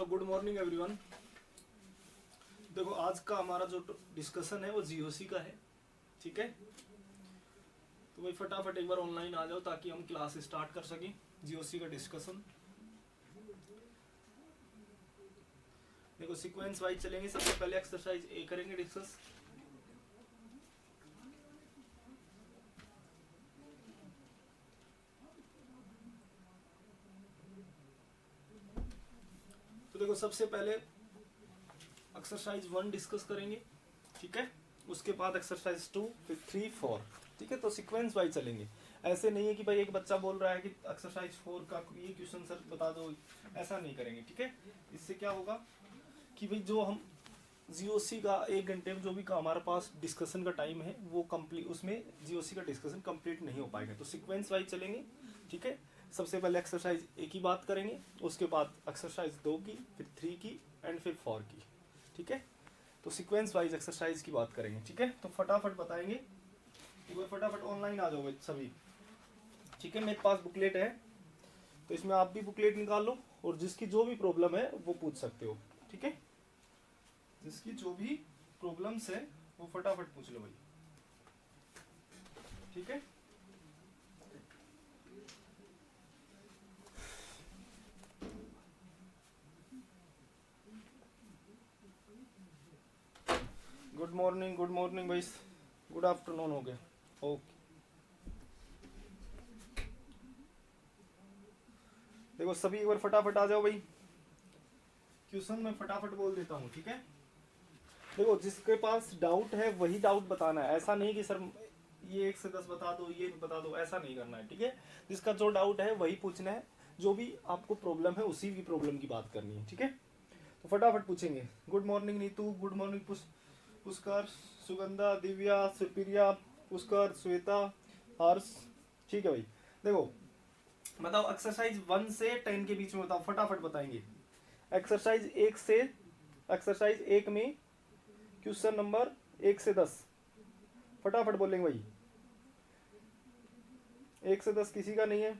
Good morning everyone. देखो आज का हमारा जो डिस्कशन है वो जीओसी का है, ठीक है। तो भाई फटाफट एक बार ऑनलाइन आ जाओ ताकि हम क्लास स्टार्ट कर सकें जीओसी का डिस्कशन। देखो सीक्वेंस वाइज चलेंगे। सबसे पहले एक्सरसाइज ए करेंगे डिस्कस। तो देखो सबसे पहले एक्सरसाइज 1 डिस्कस करेंगे, ठीक है। उसके बाद एक्सरसाइज 2, फिर 3, 4, ठीक है। तो सीक्वेंस वाइज चलेंगे। ऐसे नहीं है कि भाई एक बच्चा बोल रहा है कि एक्सरसाइज 4 का ये क्वेश्चन सर बता दो, ऐसा नहीं करेंगे, ठीक है। इससे क्या होगा कि भाई जो हम जीओसी का 1 घंटे में जो भी हमारे पास डिस्कशन का टाइम है वो कंप्लीट, उसमें जीओसी का डिस्कशन कंप्लीट नहीं हो पाएगा। तो सीक्वेंस वाइज चलेंगे, ठीक है। सबसे पहले एक्सरसाइज 1 की बात करेंगे, उसके बाद एक्सरसाइज 2 की, फिर 3 की एंड फिर 4 की, ठीक है। तो सीक्वेंस वाइज एक्सरसाइज की बात करेंगे, ठीक है। तो फटाफट बताएंगे, एक बार फटाफट ऑनलाइन आ जाओ सभी, ठीक है। मेरे पास बुकलेट है तो इसमें आप भी बुकलेट निकाल लो और जिसकी जो भी प्रॉब्लम है वो पूछ सकते हो, ठीक है। जिसकी जो भी प्रॉब्लम्स है वो फटाफट पूछ लो भाई, ठीक है। गुड मॉर्निंग भाई, गुड आफ्टरनून हो गया, ओके। देखो सभी एक बार फटाफट आ जाओ भाई। क्वेश्चन मैं फटाफट बोल देता हूँ, ठीक है। देखो जिसके पास डाउट है वही डाउट बताना है, ऐसा नहीं कि सर ये 1 से 10 बता दो, ये बता दो, ऐसा नहीं करना है, ठीक है। जिसका जो डाउट है वही पूछना है, जो भी आपको प्रॉब्लम है उसी की प्रॉब्लम की बात करनी है, ठीक है। तो फटाफट पूछेंगे। Good morning Neetu, good morning Pushkar, Sugandha, Divya, Supriya, Pushkar, Shweta, Harsh, ठीक है भाई। देखो बताओ एक्सरसाइज 1 से 10 के बीच में बताओ, फटाफट बताएंगे। एक्सरसाइज 1 में क्वेश्चन नंबर 1 से 10 फटाफट बोलेंगे भाई। 1 से 10 किसी का नहीं है,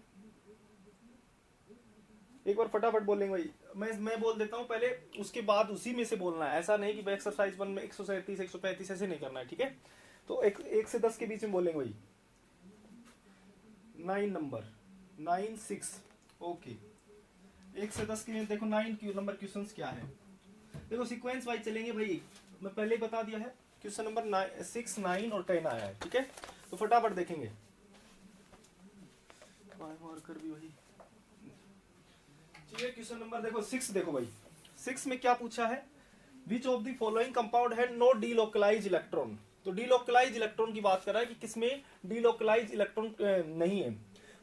एक बार फटाफट बोलेंगे भाई। मैं बोल देता हूँ पहले, उसके बाद उसी में से बोलना है। ऐसा नहीं कि एक्सरसाइज 1 में 137, 135 ऐसे नहीं करना है, ठीक है। तो 1 से 10 के बीच में बोलेंगे भाई। 9 नंबर, 9, 6, ओके। 1 से 10 के देखो 9 नंबर क्वेश्चन क्या है। देखो सीक्वेंस वाइज चलेंगे भाई। मैं पहले ही बता दिया है, क्वेश्चन नंबर 6, 9 और 10 आया है, ठीक है। तो फटाफट देखेंगे। मार्कर भी वही, ठीक है। क्वेश्चन नंबर देखो 6, देखो भाई 6 में क्या पूछा है। विच ऑफ द फॉलोइंग कंपाउंड है नो डीलोकलाइज इलेक्ट्रॉन। तो डीलोकलाइज इलेक्ट्रॉन की बात कर रहा है कि किसमें डीलोकलाइज इलेक्ट्रॉन नहीं है।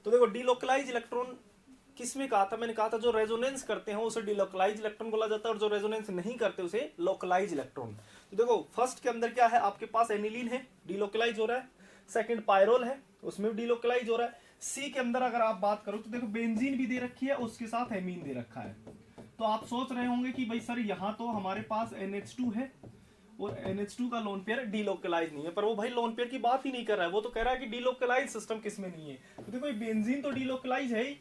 तो देखो डीलोकलाइज इलेक्ट्रॉन किसमें कहा था, मैंने कहा था जो रेजोनेंस करते हैं उसे डीलोकलाइज इलेक्ट्रॉन बोला जाता है और जो रेजोनेंस नहीं करते उसे लोकलाइज इलेक्ट्रॉन। तो देखो फर्स्ट के अंदर क्या है, आपके पास एनिलीन है, डीलोकलाइज हो रहा है। सेकंड पायरोल है, उसमें भी डीलोकलाइज हो रहा है। सी के अंदर अगर आप बात करो तो देखो बेंजीन भी दे रखी है, उसके साथ एमीन दे रखा है। तो आप सोच रहे होंगे कि भाई सर यहाँ तो हमारे पास NH2 है और NH2 का लोन पेयर डीलोकलाइज नहीं है, पर वो भाई लोन पेयर की बात ही नहीं कर रहा है। वो तो कह रहा है कि डीलोकलाइज सिस्टम किसमें नहीं है। तो देखो बेंजीन तो डीलोकलाइज है ही,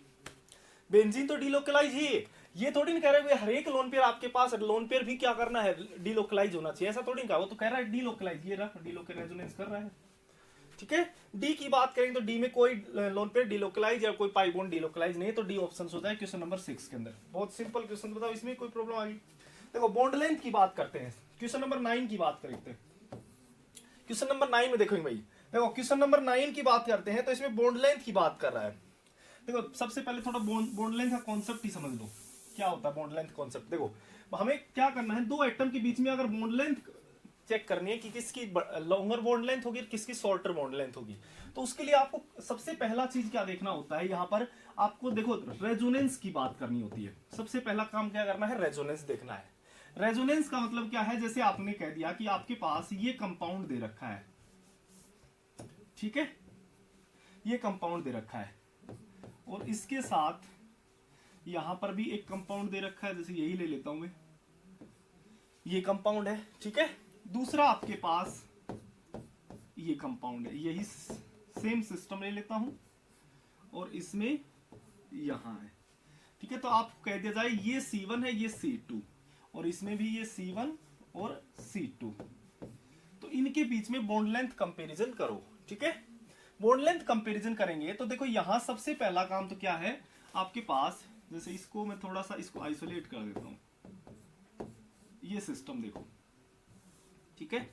बेंजीन तो डीलोकलाइज ही है। ये थोड़ी नहीं कह रहा है हर एक लोन पेयर आपके पास, लोन पेयर भी क्या करना है, डीलोकलाइज होना चाहिए, ऐसा थोड़ी नहीं कहा। वो तो कह रहा है डीलोकलाइज, ये रहा डीलोकल रेजोनेंस कर रहा है, ठीक है। डी की बात करेंगे तो डी में कोई लोन पेयर डीलोकलाइज या कोई पाई बॉन्ड डीलोकलाइज नहीं है, तो डी ऑप्शन होता है क्वेश्चन नंबर 6 के अंदर। बहुत सिंपल क्वेश्चन, बताओ इसमें कोई प्रॉब्लम आ गई। देखो बॉन्ड लेंथ की बात करते हैं, क्वेश्चन नंबर 9 की बात करते हैं। क्वेश्चन नंबर 9 में देखो भाई, देखो क्वेश्चन नंबर 9 की बात करते हैं तो इसमें बॉन्ड लेंथ की बात कर रहा है। देखो सबसे पहले थोड़ा बॉन्ड लेंथ का कॉन्सेप्ट ही समझ लो, क्या होता है बॉन्ड लेंथ कॉन्सेप्ट। देखो हमें क्या करना है, दो एटम के बीच में अगर बॉन्ड लेंथ चेक करनी है कि किसकी लॉन्गर बॉन्ड लेंथ होगी और किसकी शॉर्टर बॉन्ड लेंथ होगी, तो उसके लिए आपको सबसे पहला चीज क्या देखना होता है, यहाँ पर आपको देखो रेजोनेंस की बात करनी होती है। सबसे पहला काम क्या करना है, रेजोनेंस देखना है। रेजोनेंस का मतलब क्या है, जैसे आपने कह दिया कि आपके पास ये कंपाउंड दे रखा है, ठीक है, ये कंपाउंड दे रखा है और इसके साथ यहां पर भी एक कंपाउंड दे रखा है, जैसे यही ले लेता हूं मैं, ये कंपाउंड है, ठीक है। दूसरा आपके पास ये कंपाउंड है, यही सेम सिस्टम ले लेता हूं और इसमें यहां है, ठीक है, तो आपको कह दिया जाए ये C1 है, ये C2, और इसमें भी ये C1 और C2, तो इनके बीच में बॉन्ड लेंथ कंपैरिजन करो। ठीक है, बॉन्ड लेंथ कंपैरिजन करेंगे तो देखो यहां सबसे पहला काम तो क्या है आपके पास, जैसे इसको मैं थोड़ा सा इसको आइसोलेट कर देता हूं, ये सिस्टम देखो, ठीक है,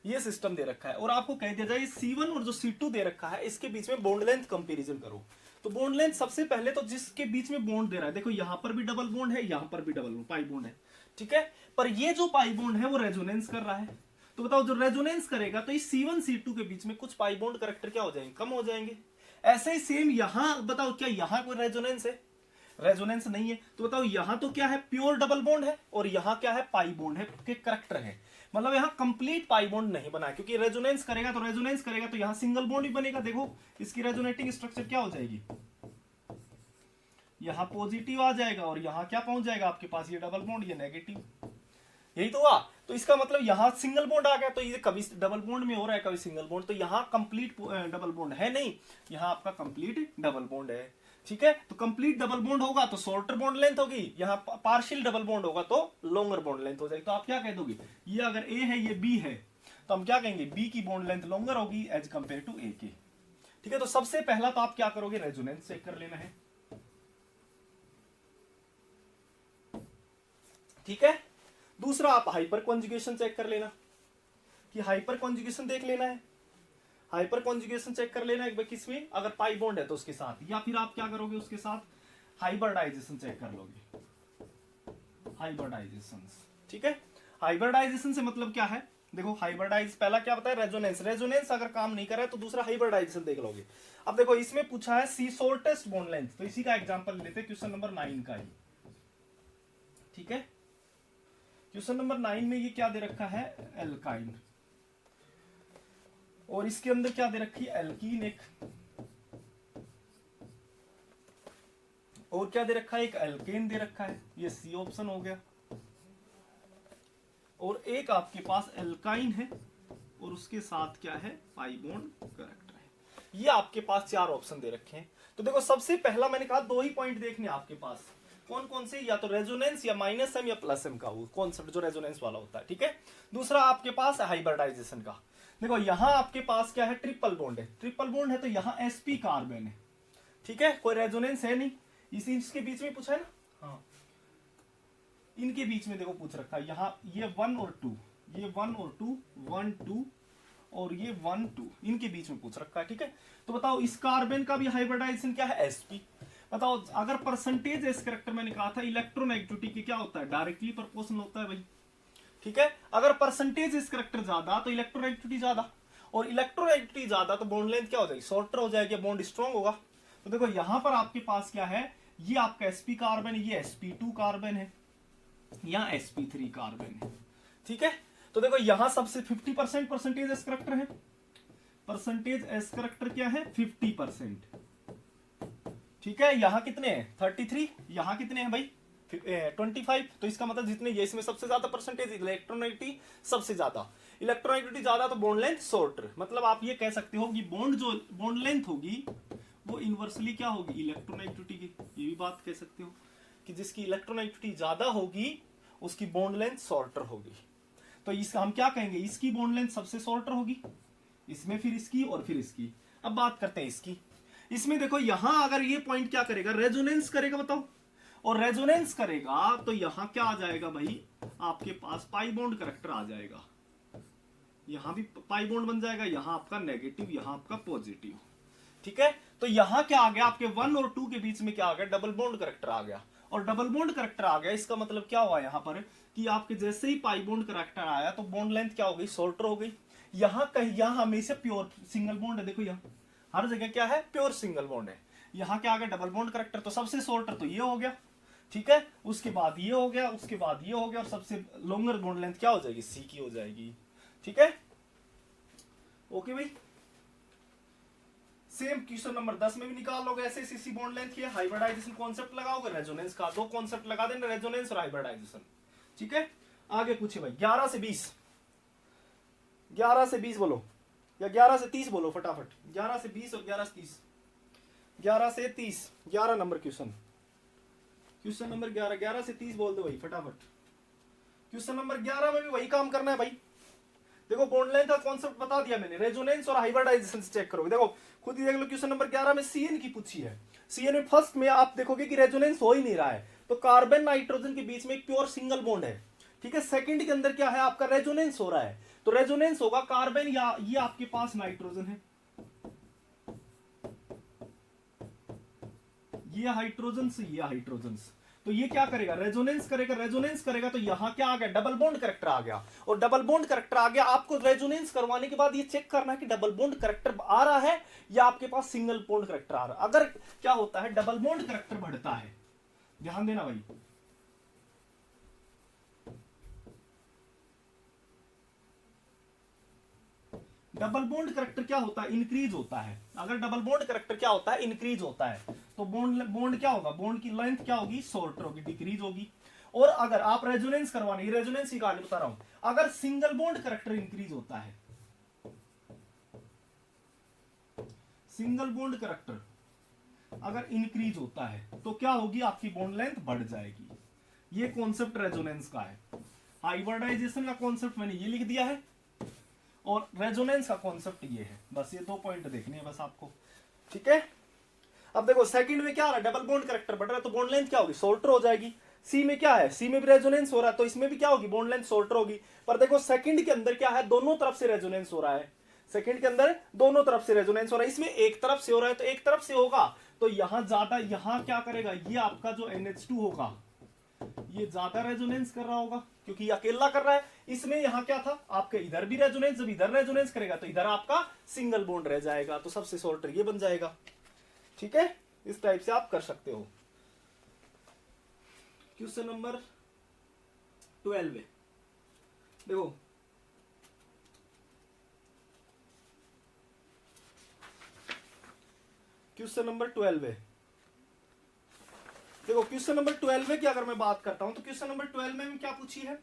ये सिस्टम दे रखा है और आपको कह दिया जाए C1 और जो C2 दे रखा है इसके बीच में बॉन्ड लेंथ कंपैरिजन करो। तो बॉन्ड लेंथ सबसे पहले तो जिसके बीच में बॉन्ड दे रहा है, देखो यहां पर भी डबल बॉन्ड है, यहां पर भी डबल पाई बॉन्ड है, ठीक है, पर ये जो पाई बॉन्ड है वो रेजोनेंस कर रहा है। तो बताओ जो रेजोनेंस करेगा तो इस C1 C2 के बीच में कुछ पाई बॉन्ड कैरेक्टर क्या हो जाएंगे, कम हो जाएंगे। ऐसे ही सेम यहां बताओ क्या यहां कोई रेजोनेंस है, रेजोनेंस नहीं है, तो बताओ यहां तो क्या है प्योर डबल बॉन्ड है और यहां क्या है पाई बॉन्ड है के कैरेक्टर है, मतलब यहां कंप्लीट पाई बॉन्ड नहीं बना है, क्योंकि रेजोनेंस करेगा तो यहां सिंगल बॉन्ड ही बनेगा। देखो इसकी रेजोनेटिंग स्ट्रक्चर क्या हो जाएगी, यहां पॉजिटिव आ जाएगा और यहां क्या पहुंच जाएगा आपके पास ये डबल बॉन्ड, ये नेगेटिव, यही तो हुआ। तो इसका मतलब यहां सिंगल बॉन्ड आ गया, तो ये कभी डबल बॉन्ड में हो रहा है कभी सिंगल बॉन्ड, तो यहां कंप्लीट डबल बॉन्ड है नहीं, यहां आपका कंप्लीट डबल बॉन्ड है। ठीक है, तो कंप्लीट डबल बॉन्ड होगा तो शॉर्टर बॉन्ड लेंथ होगी, यहाँ पार्शियल डबल बॉन्ड होगा तो लॉन्गर बॉन्ड लेंथ हो जाएगी। तो आप क्या कह दोगे, ये अगर ए है ये बी है तो हम क्या कहेंगे बी की बॉन्ड लेंथ लॉन्गर होगी एज कंपेयर टू ए के। ठीक है, तो सबसे पहला तो आप क्या करोगे रेजोनेंस चेक कर लेना है। ठीक है, दूसरा आप हाइपर कॉन्जुगेशन चेक कर लेना कि हाइपर कॉन्जुगेशन देख लेना है, हाइपर कॉन्जुगेशन चेक कर लेना एक बार किसमें, अगर पाई बॉन्ड है तो उसके साथ, या फिर आप क्या करोगे उसके साथ हाइब्रिडाइजेशन चेक कर लोगे, हाइब्रिडाइजेशन। ठीक है, हाइब्रिडाइजेशन से मतलब क्या है, देखो हाइब्रिडाइज पहला क्या बताया रेजोनेंस, रेजोनेंस अगर काम नहीं कर रहा है तो दूसरा हाइब्रिडाइजेशन देख लोगे। अब देखो इसमें पूछा है सी शॉर्टेस्ट बॉन्ड लेंथ, तो इसी का एग्जांपल लेते हैं क्वेश्चन नंबर 9 का ही। ठीक है, क्वेश्चन नंबर 9 में ये क्या दे रखा है एल्काइन, और इसके अंदर क्या दे रखी है एल्कीन एक, और क्या दे रखा है एक एल्केन दे रखा है, ये सी ऑप्शन हो गया, और एक आपके पास एल्काइन है और उसके साथ क्या है पाई बॉन्ड कैरेक्टर है। ये आपके पास 4 ऑप्शन दे रखे हैं। तो देखो सबसे पहला मैंने कहा 2 ही पॉइंट देखने आपके पास, कौन कौन से, या तो रेजोनेंस या माइनस एम या प्लस एम का वो कॉन्सेप्ट जो रेजोनेंस वाला होता है। ठीक है, दूसरा आपके पास हाइब्रिडाइजेशन का, देखो यहां आपके पास क्या है ट्रिपल बॉन्ड है, ट्रिपल बॉन्ड है तो यहां sp कार्बन है। ठीक है, कोई रेजोनेंस है नहीं, इसके बीच में पूछा है ना, हाँ इनके बीच में देखो पूछ रखा है, यहाँ ये 1 और 2, ये 1 और 2, 1 2 और ये 1 2, इनके बीच में पूछ रखा है। ठीक है, तो बताओ इस कार्बन का भी हाइब्रिडाइजेशन क्या है sp। बताओ अगर परसेंटेज इस कैरेक्टर मैंने कहा था इलेक्ट्रोनेगेटिविटी की क्या होता है डायरेक्टली प्रोपोर्शनल होता है भाई। ठीक है, अगर परसेंटेज इस कैरेक्टर ज्यादा तो इलेक्ट्रोनेगेटिविटी ज्यादा, और इलेक्ट्रोनेगेटिविटी ज्यादा तो बॉन्ड लेंथ क्या हो जाएगी शॉर्टर हो जाएगी, बॉन्ड स्ट्रॉन्ग होगा। तो देखो यहां पर आपके पास क्या है, ये आपका sp कार्बन, ये sp2 कार्बन है, यहाँ sp3 कार्बन है। ठीक है, तो देखो यहां सबसे 50% परसेंटेज एस कैरेक्टर है, परसेंटेज एस कैरेक्टर क्या है 50%। ठीक है, यहां कितने हैं 33, यहां कितने हैं भाई 25, तो इसका मतलब जितने ये इसमें सबसे ज्यादा परसेंटेज इलेक्ट्रोनेगेटिविटी सबसे ज्यादा, इलेक्ट्रोनेगेटिविटी ज्यादा तो बॉन्ड लेंथ शॉर्टर, मतलब आप ये कह सकते हो कि बॉन्ड जो बॉन्ड लेंथ होगी वो इनवर्सली क्या होगी इलेक्ट्रोनेगेटिविटी की, ये भी बात कह सकते हो कि जिसकी इलेक्ट्रोनेगेटिविटी ज्यादा होगी उसकी बॉन्ड लेंथ शॉर्टर होगी। तो इसका हम क्या कहेंगे, इसकी बॉन्ड लेंथ सबसे शॉर्टर होगी, इसमें फिर इसकी और फिर इसकी। अब बात करते हैं इसकी, इसमें देखो यहां अगर ये पॉइंट क्या करेगा रेजोनेंस करेगा, बताओ, और रेजोनेंस करेगा तो यहां क्या आ जाएगा भाई आपके पास पाई बॉन्ड कैरेक्टर आ जाएगा, यहां भी पाई बॉन्ड बन जाएगा, यहां आपका नेगेटिव यहां आपका पॉजिटिव। ठीक है, तो यहां क्या आ गया आपके 1 और 2 के बीच में क्या आ गया डबल बॉन्ड कैरेक्टर आ गया, और डबल बॉन्ड कैरेक्टर आ गया इसका मतलब क्या हुआ यहां पर कि आपके जैसे ही पाई बॉन्ड कैरेक्टर आया तो बॉन्ड लेंथ क्या हो गई शॉर्टर हो गई। यहां कहीं यहां हमेशा प्योर सिंगल बॉन्ड है, देखो यहां हर जगह क्या है प्योर सिंगल बॉन्ड है, यहां क्या आ गया डबल बॉन्ड कैरेक्टर, तो सबसे शॉर्टर तो ये हो गया। ठीक है, उसके बाद ये हो गया, उसके बाद ये हो गया, और सबसे लॉन्गर बॉन्ड लेंथ क्या हो जाएगी सी की हो जाएगी। ठीक है, ओके भाई, सेम क्वेश्चन नंबर 10 में भी निकाल लोगे ऐसे सीसी बॉन्ड लेंथ की, हाइब्रिडाइजेशन कॉन्सेप्ट लगाओगे, रेजोनेंस का 2 कॉन्सेप्ट लगा देना, रेजोनेंस और हाइब्रिडाइजेशन। ठीक है, आगे पूछे भाई 11 से 20, 11 से 20 बोलो या 11 से 30 बोलो फटाफट, 11 से 20 और 11 से 30। 11 से 30, 11 नंबर क्वेश्चन, क्वेश्चन नंबर 11, 11 से 30 बोल दो भाई फटाफट। क्वेश्चन नंबर 11 में भी वही काम करना है भाई। देखो बॉन्ड लेंथ का कॉन्सेप्ट बता दिया मैंने, रेजोनेंस और हाइब्रिडाइजेशन से चेक करोगे। देखो खुद ही देख लो, क्वेश्चन नंबर 11 में सीएन की पूछी है। सीएन में फर्स्ट में आप देखोगे कि रेजोनेंस हो ही नहीं रहा है, तो कार्बन नाइट्रोजन के बीच में एक प्योर सिंगल बॉन्ड है, ठीक है। सेकंड के अंदर क्या है, आपका रेजोनेंस हो रहा है, तो रेजोनेंस होगा कार्बन या ये आपके पास नाइट्रोजन है, ये हाइड्रोजन से ये हाइड्रोजन से, तो ये क्या करेगा, रेजोनेंस करेगा। रेजोनेंस करेगा तो यहां क्या आ गया, डबल बॉन्ड करेक्टर आ गया, और डबल बॉन्ड करेक्टर आ गया। आपको रेजोनेंस करवाने के बाद ये चेक करना है कि डबल बॉन्ड करेक्टर आ रहा है या आपके पास सिंगल बॉन्ड करेक्टर आ रहा है। अगर क्या होता है, डबल बॉन्ड करेक्टर बढ़ता है, ध्यान देना भाई, डबल बॉन्ड करेक्टर क्या होता है, इंक्रीज होता है। अगर डबल बॉन्ड करेक्टर क्या होता है, इंक्रीज होता है, तो बॉन्ड क्या होगा, बॉन्ड की लेंथ क्या होगी, शॉर्टर होगी, डिक्रीज होगी। और अगर आप रेजोनेंस करवाने, रेजोनेंस ही कहानी बता रहा हूं, अगर सिंगल बॉन्ड करेक्टर इंक्रीज होता है, सिंगल बॉन्ड करेक्टर अगर इंक्रीज होता है तो क्या होगी, आपकी बॉन्ड लेंथ बढ़ जाएगी। ये कॉन्सेप्ट रेजोनेंस का है। हाइब्रिडाइजेशन का कॉन्सेप्ट मैंने ये लिख दिया है, और रेजोनेंस का कॉन्सेप्ट ये है। बस ये 2 पॉइंट देखने हैं बस आपको, ठीक है। अब देखो सेकंड में क्या आ रहा है, डबल बॉन्ड करेक्टर बढ़ रहा है, तो बॉन्ड लेंथ क्या होगी, शॉर्टर हो जाएगी। सी में क्या है, सी में भी रेजोनेंस हो रहा है, तो इसमें भी क्या होगी, बॉन्ड लेंथ शॉर्टर होगी। पर देखो सेकंड के अंदर क्या है, दोनों तरफ से रेजोनेंस हो रहा है, सेकंड के अंदर दोनों तरफ से रेजोनेंस हो रहा है। इसमें एक तरफ से हो रहा है, तो एक तरफ से होगा तो यहां ज्यादा, यहां क्या करेगा, ये आपका जो NH2 होगा ये ज्यादा रेजोनेंस कर रहा होगा, क्योंकि ये अकेला कर रहा है। इसमें यहां क्या था, आपके इधर भी रेजोनेंस, जब इधर रेजोनेंस करेगा तो इधर आपका सिंगल बॉन्ड रह जाएगा, तो सबसे शॉर्टर ये बन जाएगा, ठीक है। इस टाइप से आप कर सकते हो। क्वेश्चन नंबर 12 देखो, क्वेश्चन नंबर 12 देखो, क्वेश्चन नंबर 12 की अगर मैं बात करता हूं तो क्वेश्चन नंबर 12 में क्या पूछी है,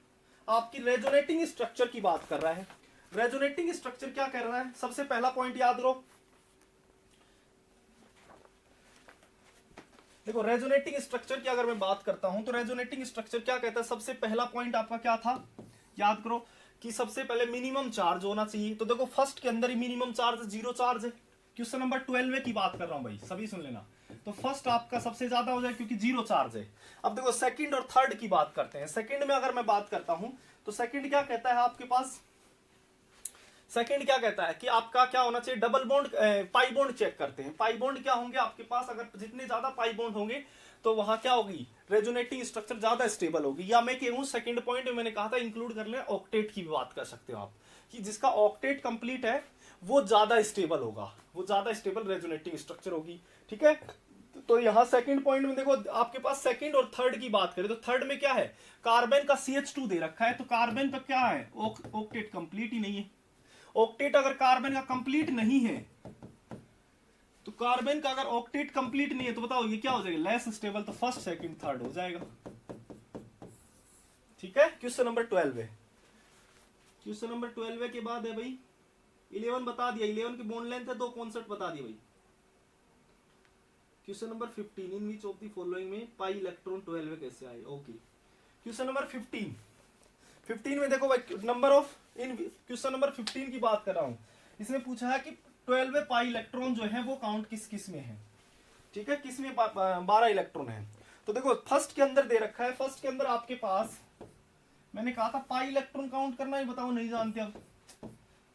आपकी रेजोनेटिंग स्ट्रक्चर की बात कर रहा है। रेजोनेटिंग स्ट्रक्चर क्या कर रहा है, सबसे पहला पॉइंट याद रखो, देखो रेजोनेटिंग स्ट्रक्चर की अगर मैं बात करता हूं तो रेजोनेटिंग स्ट्रक्चर क्या कहता है, सबसे पहला पॉइंट आपका क्या था, याद करो कि सबसे पहले मिनिमम चार्ज होना चाहिए। तो देखो फर्स्ट के अंदर ही मिनिमम चार्ज 0 चार्ज है। क्वेश्चन नंबर 12 की बात कर रहा हूं भाई, सभी सुन लेना। तो फर्स्ट आपका सबसे ज्यादा हो जाए क्योंकि 0 चार्ज है। अब देखो सेकंड और थर्ड की बात करते हैं। सेकंड में अगर मैं बात करता हूं तो सेकंड क्या कहता है आपके पास, सेकंड क्या कहता है कि आपका क्या होना चाहिए, double bond, pi bond check करते हैं। पाई बॉन्ड क्या होंगे आपके पास, अगर जितने ज्यादा पाई बॉन्ड होंगे तो वहां क्या होगी, रेजोनेटिंग स्ट्रक्चर ज्यादा स्टेबल होगी। या मैं कहूं सेकंड पॉइंट में मैंने कहा था इंक्लूड कर लें, ऑक्टेट की भी बात कर सकते हो आप, कि जिसका ऑक्टेट कंप्लीट है वो ज्यादा स्टेबल होगा, वो ज्यादा स्टेबल रेजोनेटिंग स्ट्रक्चर होगी, ठीक है। तो यहां सेकंड पॉइंट में देखो आपके पास सेकंड और थर्ड की बात करें तो थर्ड में क्या है, कार्बन का CH2 दे रखा है, तो कार्बन पे क्या है, ऑक्टेट कंप्लीट ही नहीं है। ऑक्टेट अगर कार्बन का कंप्लीट नहीं है, तो कार्बन का अगर ऑक्टेट कंप्लीट नहीं है तो बताओ ये क्या हो जाएगा, लेस स्टेबल, तो फर्स्ट सेकंड थर्ड हो जाएगा, ठीक है। क्वेश्चन नंबर 12 है। क्वेश्चन नंबर 12 के बाद है भाई 11 बता दिया, 11 की बॉन्ड लेंथ है, 2 कॉन्सेप्ट बता दिए भाई। Question number 15, in which of the following में पाई इलेक्ट्रॉन 12 कैसे आए, ओके। क्वेश्चन नंबर 15 में देखो भाई, number of in question number 15 की बात कर रहा हूं। इसमें पूछा है कि 12 पाई इलेक्ट्रॉन जो है वो काउंट किस किस में है, ठीक है, किस में 12 इलेक्ट्रॉन है। तो देखो फर्स्ट के अंदर दे रखा है, फर्स्ट के अंदर आपके पास मैंने कहा था पाई इलेक्ट्रॉन काउंट करना ही, बताओ नहीं जानते अब।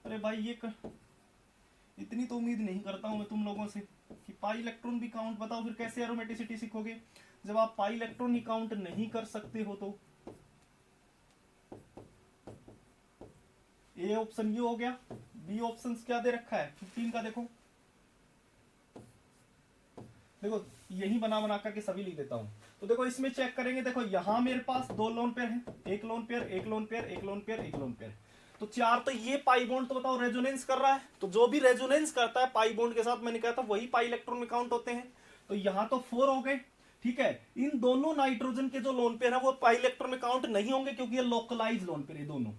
अरे भाई ये इतनी तो उम्मीद नहीं करता हूं मैं तुम लोगों से कि पाई इलेक्ट्रॉन भी काउंट, बताओ फिर कैसे एरोमेटिसिटी सीखोगे जब आप पाई इलेक्ट्रॉन ही काउंट नहीं कर सकते हो। तो ए ऑप्शन ये हो गया, बी ऑप्शन क्या दे रखा है 15 का, देखो देखो यही बना बना करके सभी लिख देता हूं। तो देखो इसमें चेक करेंगे, देखो यहां मेरे पास 2 लोन पेयर है, एक लोन पेयर, एक लोन पेयर, एक लोन पेयर, एक लोन पेयर, तो 4। तो ये पाई बॉन्ड तो बताओ रेजोनेंस कर रहा है, तो जो भी रेजोनेंस करता है पाई बॉन्ड के साथ, मैंने कहा था वही पाई इलेक्ट्रॉन में काउंट होते हैं। तो यहां तो 4 हो गए, ठीक है। इन दोनों नाइट्रोजन के जो लोन पेयर है वो पाई इलेक्ट्रॉन में काउंट नहीं होंगे क्योंकि ये लोकलाइज लोन पेयर है दोनों।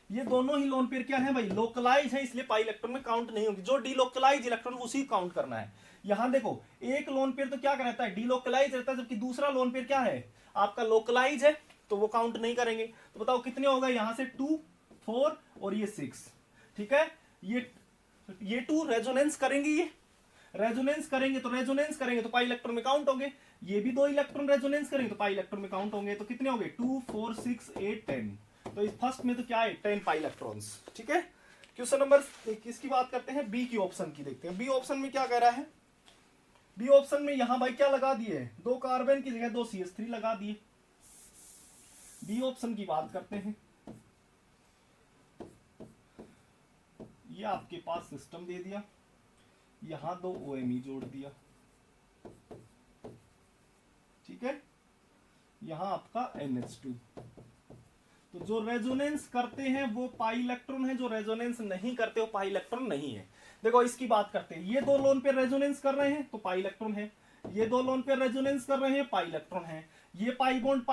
ये दोनों ही लोन पेयर क्या है भाई, लोकलाइज है, इसलिए पाई इलेक्ट्रॉन में काउंट नहीं होगी। जो डीलोकलाइज इलेक्ट्रॉन उसी काउंट करना है। यहां देखो एक लोन पेयर तो क्या रहता है, डीलोकलाइज रहता है, जबकि दूसरा लोन पेयर क्या है आपका लोकलाइज है, तो वो काउंट नहीं करेंगे। तो बताओ कितने हो गए, यहां से 2 4 और ये 6, ठीक है। ये 2 रेजोनेंस करेंगे, ये रेजोनेंस करेंगे तो पाई इलेक्ट्रॉन में काउंट होंगे। ये भी 2 इलेक्ट्रॉन रेजोनेंस करेंगे तो पाई इलेक्ट्रॉन में काउंट होंगे। तो कितने हो गए 2 4 6 8 10। तो इस फर्स्ट में तो क्या है 10 पाई इलेक्ट्रॉन्स, ठीक है। क्वेश्चन नंबर किसकी बात करते हैं, बी की ऑप्शन की देखते हैं। बी ऑप्शन में क्या कह रहा है, बी ऑप्शन में यहां भाई क्या लगा दिए, 2 कार्बन की जगह 2 CH3 लगा दिए। बी ऑप्शन की बात करते हैं। ये आपके पास सिस्टम दे दिया, यहां 2 OMe जोड़ दिया, ठीक है। यहां आपका NH2। तो जो रेजोनेंस करते हैं वो पाई इलेक्ट्रॉन है, जो रेजोनेंस नहीं करते वो पाई इलेक्ट्रॉन नहीं है। देखो इसकी बात करते हैं, ये 2 लोन पे रेजोनेंस कर रहे हैं तो पाई इलेक्ट्रॉन है, ये 2 लोन पे रेजोनेंस कर रहे हैं पाई इलेक्ट्रॉन है, ये पाई बॉन्ड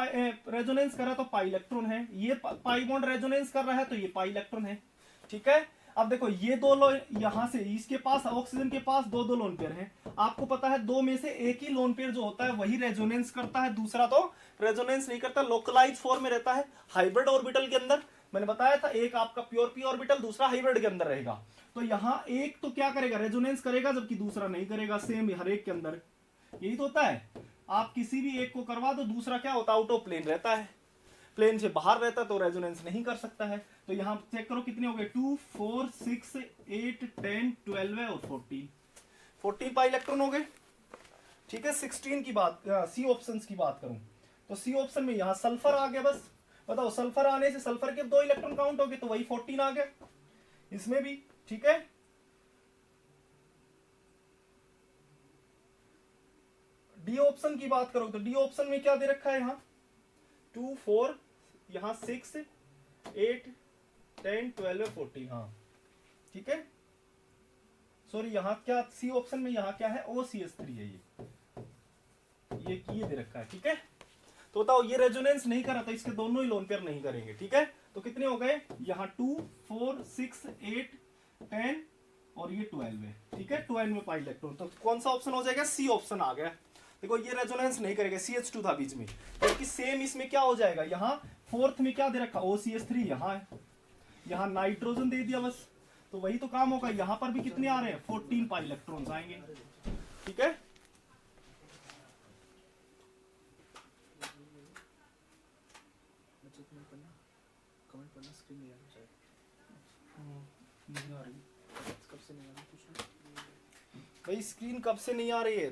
रेजोनेंस कर रहा है तो पाई इलेक्ट्रॉन है, ये पाई बॉन्ड रेजोनेंस कर रहा है तो ये पाई इलेक्ट्रॉन है, ठीक है। अब देखो ये 2 लोन, यहां से इसके पास ऑक्सीजन के पास 2 लोन पेयर हैं। आपको पता है 2 में से एक ही लोन पेयर जो होता है वही रेजोनेंस करता है, दूसरा तो रेजोनेंस नहीं करता, लोकलाइज फॉर्म में रहता है हाइब्रिड ऑर्बिटल के अंदर। मैंने बताया था एक आपका प्योर पी ऑर्बिटल, दूसरा हाइब्रिड के अंदर रहेगा। तो यहां एक तो क्या करेगा, रेजोनेंस करेगा, जबकि दूसरा नहीं करेगा। सेम हर एक के अंदर यही तो होता है, आप किसी भी एक को करवा दो, दूसरा क्या होता है आउट ऑफ प्लेन रहता है, प्लेन से बाहर रहता है तो रेजोनेंस नहीं कर सकता है। तो यहां चेक करो कितने हो गए 2 4 6 8 10 12 और 14 पाई इलेक्ट्रॉन हो गए, ठीक है। 16 की बात, सी ऑप्शन की बात करूं तो सी ऑप्शन में यहां सल्फर आ गया। बस बताओ सल्फर आने से सल्फर के 2 इलेक्ट्रॉन काउंट हो गए तो वही 14 आ गया इसमें भी, ठीक है। डी ऑप्शन की बात करो तो डी ऑप्शन में क्या दे रखा है, यहां 2 4 यहां 6 8 10 12 14, हाँ ठीक है। सॉरी यहां क्या सी ऑप्शन में यहां क्या है OCH3 है, ये दे रखा है, ठीक है। तो बताओ ये रेजोनेंस नहीं करा था, इसके दोनों ही लोन पेयर नहीं करेंगे, ठीक है। तो कितने हो गए यहां 2 4 6 8 10 और ये 12 है, ठीक है। 12 में पाई इलेक्ट्रॉन, तो कौन सा ऑप्शन हो जाएगा, सी ऑप्शन आ गया। देखो ये रेजोनेंस नहीं करेगा, CH2 था बीच में, क्योंकि सेम इसमें क्या हो जाएगा, यहाँ फोर्थ में क्या दे रखा OCH3 यहाँ है, यहाँ नाइट्रोजन दे दिया बस, तो वही तो काम होगा। यहाँ पर भी कितने आ रहे हैं 14 पाई इलेक्ट्रॉन्स आएंगे, ठीक है। भाई स्क्रीन कब से नहीं आ रही है,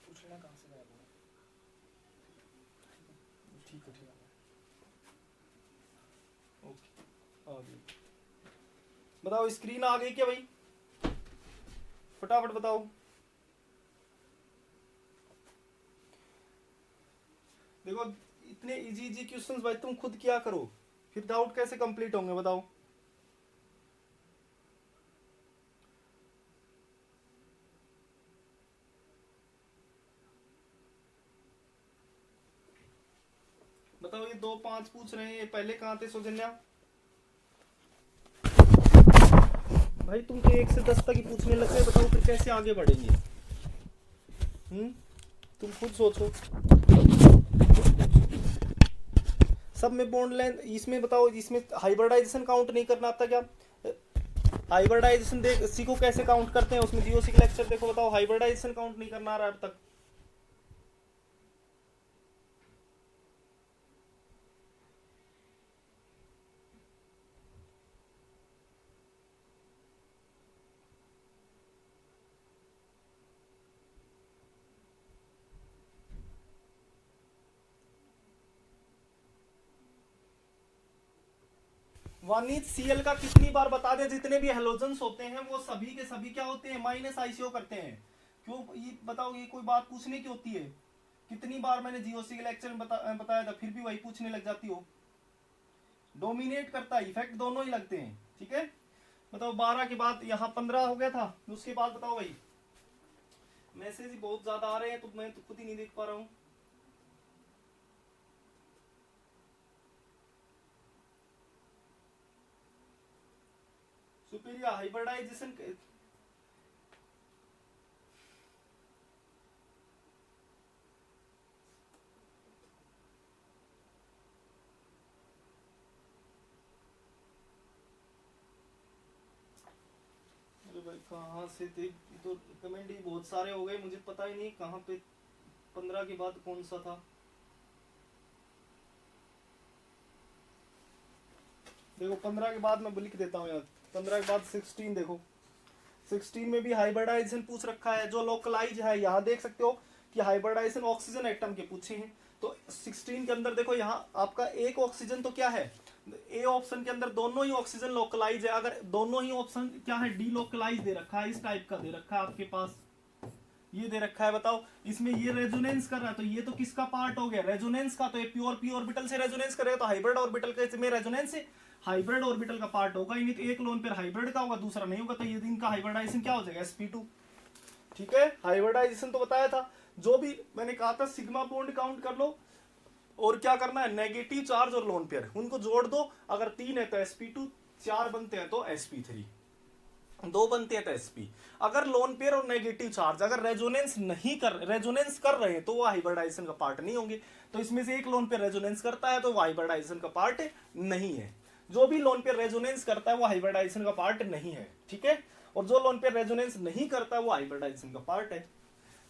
पूछ लेना कहां से गायब हुआ, ठीक है ओके आ गई। बताओ स्क्रीन आ गई क्या भाई, फटाफट बताओ। देखो इतने इजी क्वेश्चंस भाई तुम खुद क्या करो, फिर डाउट कैसे कंप्लीट होंगे बताओ। बताओ ये 2 5 पूछ रहे हैं, पहले कहां थे सौजन्या भाई, तुम तो 1 से 10 तक ही पूछने लग गए, बताओ फिर कैसे आगे बढ़ेंगे। तुम खुद सोचो, सब में बॉन्ड लेंथ, इसमें बताओ इसमें हाइब्रिडाइजेशन काउंट नहीं करना आता क्या, हाइब्रिडाइजेशन देख सीखो कैसे काउंट करते हैं, उसमें जीओसी का लेक्चर देखो, बताओ हाइब्रिडाइजेशन काउंट नहीं करना आ रहा अब तक। वानित Cl का कितनी बार बता दे, जितने भी हेलोजेंस होते हैं वो सभी के सभी क्या होते हैं माइनस आईसीओ करते हैं, क्यों, ये बताओ, ये कोई बात पूछने की होती है? कितनी बार मैंने जीओसी के लेक्चर में बताया था, फिर भी वही पूछने लग जाती हो। डोमिनेट करता है, इफेक्ट दोनों ही लगते हैं, ठीक है। बताओ 12 के बाद यहाँ 15 हो गया था, उसके बाद बताओ भाई, मैसेज ही बहुत ज्यादा आ रहे हैं तो मैं तो खुद ही नहीं देख पा रहा हूँ। सुपीरियर हाइब्रिडाइजेशन भाई कहाँ से थे, तो कमेंट ही बहुत सारे हो गए, मुझे पता ही नहीं कहाँ पे 15 के बाद कौन सा था। देखो 15 के बाद मैं लिख देता हूँ यार, 15 के बाद 16 देखो, 16 में भी हाइब्रिडाइजेशन पूछ रखा है जो लोकलाइज है। यहाँ देख सकते हो कि हाइब्रिडाइजेशन ऑक्सीजन एटम के पूछे हैं। तो 16 के अंदर देखो यहाँ आपका एक ऑक्सीजन तो क्या है, ए ऑप्शन के अंदर दोनों ही ऑक्सीजन लोकलाइज है। अगर दोनों ही ऑप्शन क्या है, डी लोकलाइज दे रखा है, इस टाइप का दे रखा है आपके पास, ये दे रखा है। बताओ इसमें ये रेजोनेंस कर रहा है, तो ये तो किसका पार्ट हो गया, रेजोनेंस का। तो ये प्योर पी ऑर्बिटल से रेजोनेंस करेगा, तो हाइब्रिड ऑर्बिटल के में रेजोनेंस है, हाइब्रिड ऑर्बिटल का पार्ट होगा ही नहीं। तो एक लोन पेयर हाइब्रिड का होगा, दूसरा नहीं होगा, तो ये इनका हाइब्रिडाइजेशन क्या हो जाएगा, sp2। ठीक है, हाइब्रिडाइजेशन तो बताया था। जो भी मैंने कहा था सिग्मा बॉन्ड काउंट कर लो, और क्या करना है, नेगेटिव चार्ज और लोन पेयर उनको जोड़ दो। अगर 3 है तो sp2, 4 बनते हैं तो sp3, 2 बनते हैं तो sp। अगर लोन पेयर और नेगेटिव चार्ज अगर रेजोनेंस कर रहे हैं तो वो हाइब्रिडाइजेशन का पार्ट नहीं होंगे। तो इसमें से एक लोन पेयर रेजोनेंस करता है तो वो हाइब्रिडाइजेशन का पार्ट नहीं है। जो भी लोन पेयर रेजोनेंस करता है वो हाइब्रिडाइजेशन का पार्ट नहीं है, ठीक है। और जो लोन पेयर रेजोनेंस नहीं करता है वो हाइब्रिडाइजेशन का पार्ट है,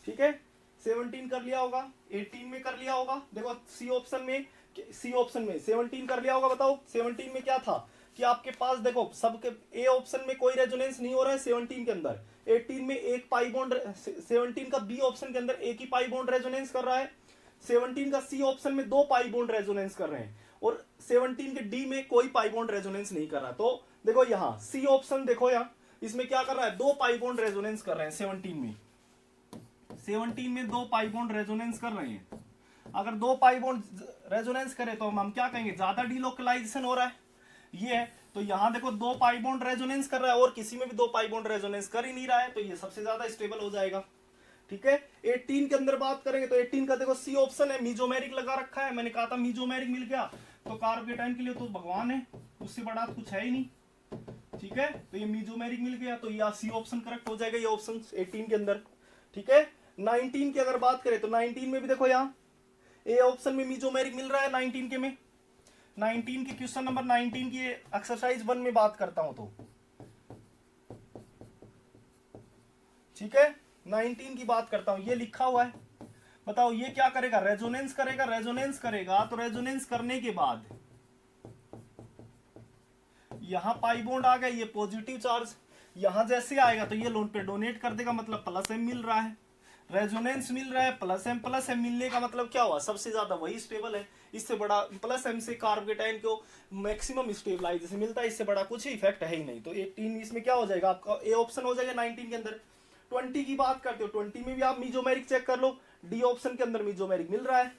ठीक है। 17 कर लिया होगा, 18 में कर लिया होगा। देखो सी ऑप्शन में 17 कर लिया होगा। बताओ 17 में क्या था कि आपके पास देखो सबके ए ऑप्शन में कोई रेजोनेंस नहीं हो रहा है 17 के अंदर। 18 में एक पाई बॉन्ड, 17 का बी ऑप्शन के अंदर एक ही पाई बॉन्ड रेजोनेंस कर रहा है। 17 का सी ऑप्शन में 2 पाई बॉन्ड रेजोनेंस कर रहे हैं, और 17 के डी में कोई पाई बॉन्ड रेजोनेंस नहीं कर रहा। तो देखो यहाँ सी ऑप्शन देखो, यहाँ इसमें क्या कर रहा है, 2 पाई बॉन्ड रेजोनेंस कर रहे हैं 17 में 2 पाई बॉन्ड रेजोनेंस कर रहे हैं। अगर 2 पाई बॉन्ड रेजोनेंस करे तो हम क्या कहेंगे, ज्यादा डीलोकलाइजेशन हो रहा है, ये है। तो यहां देखो 2 पाई बॉन्ड रेजोनेंस कर रहा है, और किसी में भी 2 पाई बॉन्ड रेजोनेंस कर ही नहीं रहा है, तो ये सबसे ज्यादा स्टेबल हो जाएगा, ठीक है। 18 के अंदर बात करेंगे तो 18 का देखो सी ऑप्शन है, मीजोमेरिक लगा रखा है। मैंने कहा था मीजोमेरिक मिल गया तो कार्बोकेटाइन के लिए तो भगवान है, उससे बड़ा कुछ है ही नहीं, ठीक है। तो ये मीजोमेरिक मिल गया तो ये सी ऑप्शन करेक्ट हो जाएगा, ये ऑप्शन 18 के अंदर, ठीक है। 19 की अगर बात करें तो 19 में भी देखो यहाँ ए ऑप्शन में मीजोमेरिक मिल रहा है 19 के में। 19 के क्वेश्चन नंबर 19 की एक्सरसाइज 1 में बात करता हूं तो, ठीक है, 19 की बात करता हूं, ये लिखा हुआ है। बताओ ये क्या करेगा, रेजोनेंस करेगा। रेजोनेंस करेगा तो रेजोनेंस करने के बाद यहां पाई बॉन्ड आ गया, ये पॉजिटिव चार्ज यहां जैसे आएगा तो ये लोन पे डोनेट कर देगा, मतलब प्लस एम मिल रहा है। रेजोनेंस मिल रहा है प्लस एम मिलने का मतलब क्या हुआ, सबसे ज्यादा वही स्टेबल है। इससे बड़ा प्लस एम से कार्बोकेटाइन को मैक्सिमम स्टेबलाइजेशन मिलता है, इससे बड़ा कुछ इफेक्ट है ही नहीं। तो 18 इसमें क्या हो जाएगा आपका, ए ऑप्शन हो जाएगा 19 के अंदर। 20 की बात करते हो, 20 में भी आप मीजोमेरिक चेक कर लो, डी ऑप्शन के अंदर मीजोमेरिक मिल रहा है।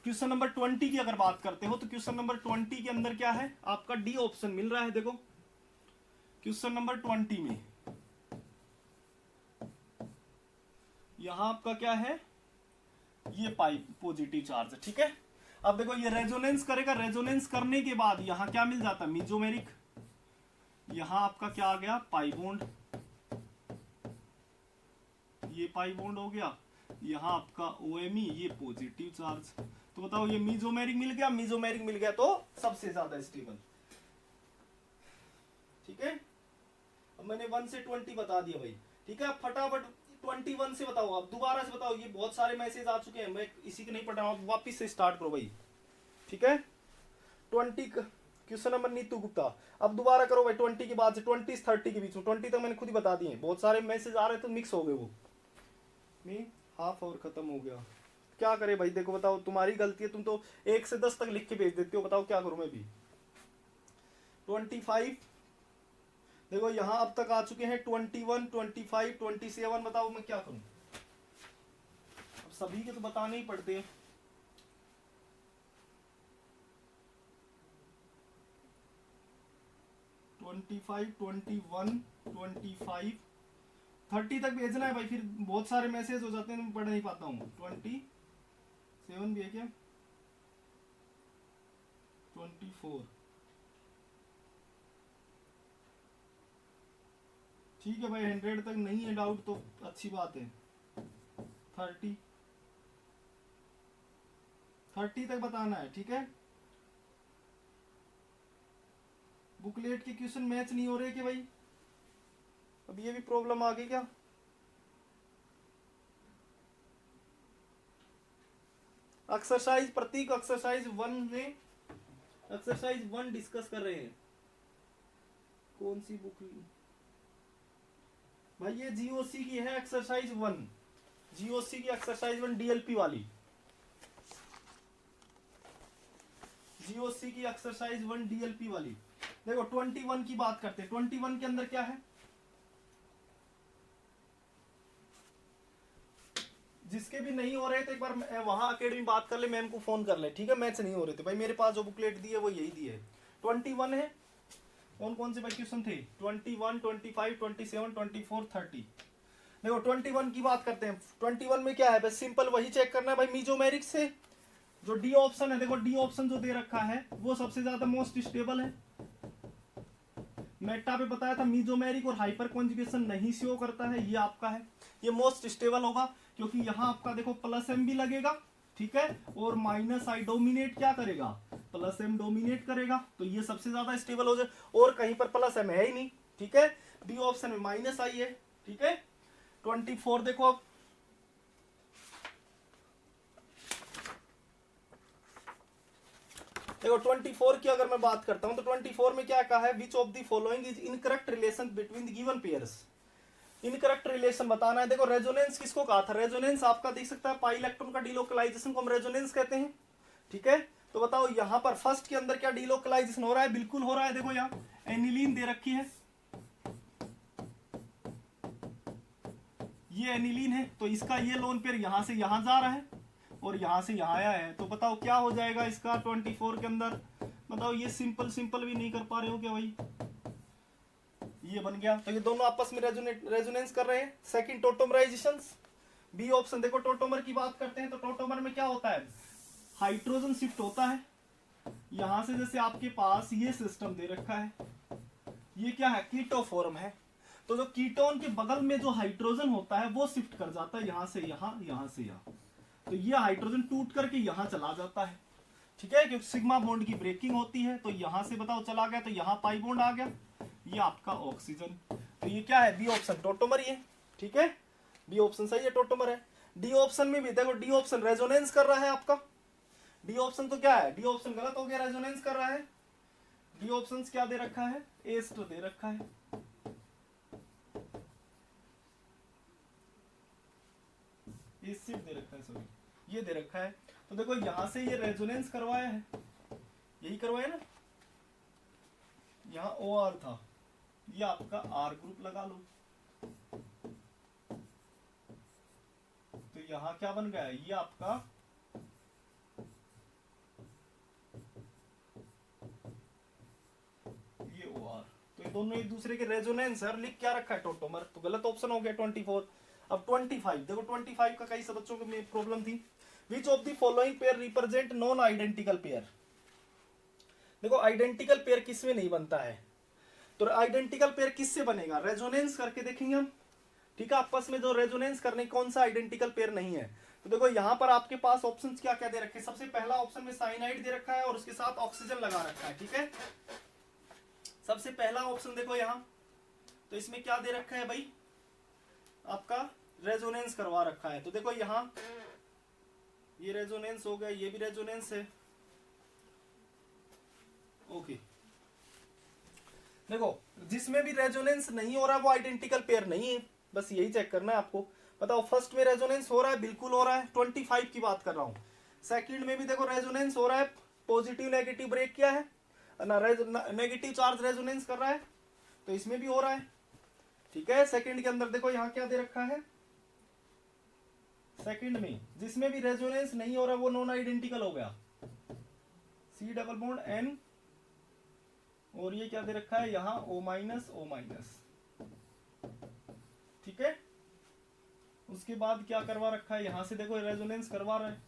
क्वेश्चन नंबर 20 की अगर बात करते हो तो क्वेश्चन नंबर 20 के अंदर क्या है आपका, डी ऑप्शन मिल रहा है। देखो क्वेश्चन नंबर 20 में यहां आपका क्या है, ये पाई पॉजिटिव चार्ज है, ठीक है। अब देखो ये रेजोनेंस करेगा, रेजोनेंस करने के बाद यहां क्या मिल जाता है, मीजोमेरिक। यहां आपका क्या आ गया, पाई बॉन्ड, ये पाई बॉन्ड हो गया। यहां आपका ओएमई, ये पॉजिटिव चार्ज। तो बताओ ये मीजोमेरिक मिल गया, मीजोमेरिक मिल गया तो सबसे ज्यादा स्टेबल, ठीक है। अब मैंने 1 से 20 बता दिया भाई, ठीक है। फटाफट 21 से बताओ, आप दोबारा से बताओ, ये बहुत सारे मैसेज आ चुके हैं, मैं इसी को नहीं पढ़ रहा हूं, वापिस से स्टार्ट करो भाई, ठीक है। 20 क्वेश्चन नंबर नीतू गुप्ता, अब दोबारा करो भाई 20 के बाद से 20 से 30 के बीच में। 20 तक मैंने खुद ही बता दिए, बहुत सारे मैसेज आ रहे थे, मिक्स हो गए वो में, हाफ आवर खत्म हो गया, क्या करे भाई। देखो बताओ तुम्हारी गलती है, तुम तो 1 से 10 तक लिख के भेज देते हो, बताओ क्या करूं मैं भी। 25 देखो यहाँ अब तक आ चुके हैं 21, 25, 27। बताओ मैं क्या करूं? अब सभी के तो बताने ही पड़ते हैं। ट्वेंटी फाइव, 21, 25, 30 तक भेजना है भाई, फिर बहुत सारे मैसेज हो जाते हैं, मैं पढ़ नहीं पाता हूँ। 27 भी है क्या? 24, ठीक है भाई। 100 तक नहीं है डाउट तो अच्छी बात है। 30 तक बताना है, ठीक है। बुकलेट के क्वेश्चन मैच नहीं हो रहे कि भाई? अब ये भी प्रॉब्लम आ गई क्या? एक्सरसाइज प्रतीक, एक्सरसाइज 1 में एक्सरसाइज 1 डिस्कस कर रहे हैं। कौन सी बुक भाई? ये जीओसी की है एक्सरसाइज 1, जीओसी की एक्सरसाइज 1 डीएलपी वाली। जीओसी की एक्सरसाइज 1 डीएलपी वाली। देखो 21 की बात करते हैं। 21 के अंदर क्या है? जिसके भी नहीं हो रहे थे एक बार वहां अकेडमी बात कर ले, मैम को फोन कर ले, ठीक है। मैच नहीं हो रहे थे भाई, मेरे पास जो बुकलेट दी है वो यही दी है। 21 है। कौन कौन से भाई क्वेश्चन थे? 21, 25, 27, 24, 30। देखो 21 की बात करते हैं। 21 में क्या है? बस सिंपल वही चेक करना है भाई, मीजोमेरिक से जो डी ऑप्शन है। देखो डी ऑप्शन जो दे रखा है वो सबसे ज्यादा मोस्ट स्टेबल है। मेटा पे बताया था मीजोमेरिक और हाइपर कॉन्जुगेशन नहीं शो करता है, ये आपका है, ये मोस्ट स्टेबल होगा, क्योंकि यहाँ आपका देखो प्लस एम भी लगेगा, ठीक है, और माइनस आई डोमिनेट क्या करेगा? प्लस एम डोमिनेट करेगा, तो ये सबसे ज्यादा स्टेबल हो जाए। और कहीं पर प्लस एम है ही नहीं, ठीक है। बी ऑप्शन में माइनस आई है, ठीक है। 24 देखो अब, देखो 24 की अगर मैं बात करता हूं तो 24 में क्या कहा है? विच of the following is incorrect relation between the given pairs. Incorrect relation बताना है। देखो रेजोनेंस किसको कहा था? रेजोनेंस आपका देख सकता है पाई इलेक्ट्रॉन का डिलोकलाइजेशन को हम रेजोनेंस कहते हैं, ठीक है। तो बताओ यहाँ पर फर्स्ट के अंदर क्या डिलोकलाइजेशन हो रहा है? बिल्कुल हो रहा है। देखो यहाँ एनिलीन दे रखी है, ये एनिलीन है, तो इसका ये लोन पेयर यहां से यहां जा रहा है और यहां से यहां आया है, तो बताओ क्या हो जाएगा इसका 24 के अंदर? बताओ ये सिंपल भी नहीं कर पा रहे हो क्या भाई? ये बन गया, तो ये दोनों आपस में रेजोनेंस कर रहे हैं। Second tautomerization, b option. देखो टोटोमर की बात करते हैं तो टोटोमर में क्या होता है? हाइड्रोजन शिफ्ट होता है यहां से, जैसे आपके पास ये सिस्टम दे रखा है, ये क्या है? कीटो फॉर्म है, तो जो कीटोन के बगल में जो हाइड्रोजन होता है वो शिफ्ट कर जाता है यहां से यहां, यहां से यहां, तो ये हाइड्रोजन टूट करके यहां चला जाता है, ठीक है, क्योंकि सिग्मा बॉन्ड की ब्रेकिंग होती है। तो यहां से बताओ चला गया, तो यहां पाई बॉन्ड आ गया, ये आपका ऑक्सीजन। तो ये क्या है? बी ऑप्शन टोटोमर ही है, ठीक है। बी ऑप्शन सही है, टोटोमर है। डी ऑप्शन में भी देखो, डी ऑप्शन रेजोनेंस कर रहा है आपका। डी ऑप्शन तो क्या है? डी ऑप्शन गलत हो गया, रेजोनेंस कर रहा है। डी ऑप्शन क्या दे रखा है? एस्ट दे रखा है, एसिड दे रखा है, सॉरी ये दे रखा है। तो देखो यहां से ये रेजोनेंस करवाया है, यही करवाया ना, यहाँ ओ आर था, ये आपका आर ग्रुप लगा लो, तो यहां क्या बन गया? ये आपका ये ओ आर, तो ये दोनों एक दूसरे के रेजोनेंस है। लिख क्या रखा है? टोटोमर, तो गलत ऑप्शन हो गया 24। अब 25 देखो, 25 का कई बच्चों को में प्रॉब्लम थी। विच of the following pair represent non identical pair. देखो आइडेंटिकल पेयर किसमें नहीं बनता है, तो आइडेंटिकल पेयर किससे बनेगा? रेजोनेंस करके देखेंगे हम, ठीक है। आपस में जो रेजोनेंस करने कौन सा आइडेंटिकल पेयर नहीं है, तो देखो यहां पर आपके पास ऑप्शन क्या क्या दे रखे हैं। सबसे पहला ऑप्शन में साइनाइड दे रखा है और उसके साथ ऑक्सीजन लगा रखा है, ठीक है। सबसे पहला ऑप्शन देखो यहाँ, तो इसमें क्या दे रखा है भाई? आपका रेजोनेंस करवा रखा है, तो देखो यहां ये रेजोनेंस हो गया, ये भी रेजोनेंस है, ओके। देखो जिसमें भी रेजोनेंस नहीं हो रहा वो आइडेंटिकल पेयर नहीं है, बस यही चेक करना है आपको। बताओ फर्स्ट में रेजोनेंस हो रहा है, बिल्कुल हो रहा है, 25 की बात कर रहा हूं। सेकंड में भी देखो रेजोनेंस हो रहा है, पॉजिटिव नेगेटिव ब्रेक किया है ना, नेगेटिव चार्ज रेजोनेंस कर रहा है, तो इसमें भी हो रहा है, ठीक है। सेकंड के अंदर देखो यहाँ क्या दे रखा है, सेकंड में जिसमें भी रेजोनेंस नहीं हो रहा वो नॉन आइडेंटिकल हो गया, C डबल बॉन्ड N, और ये क्या दे रखा है यहाँ O माइनस O माइनस, ठीक है। उसके बाद क्या करवा रखा है, यहां से देखो रेजोनेंस करवा रहा है,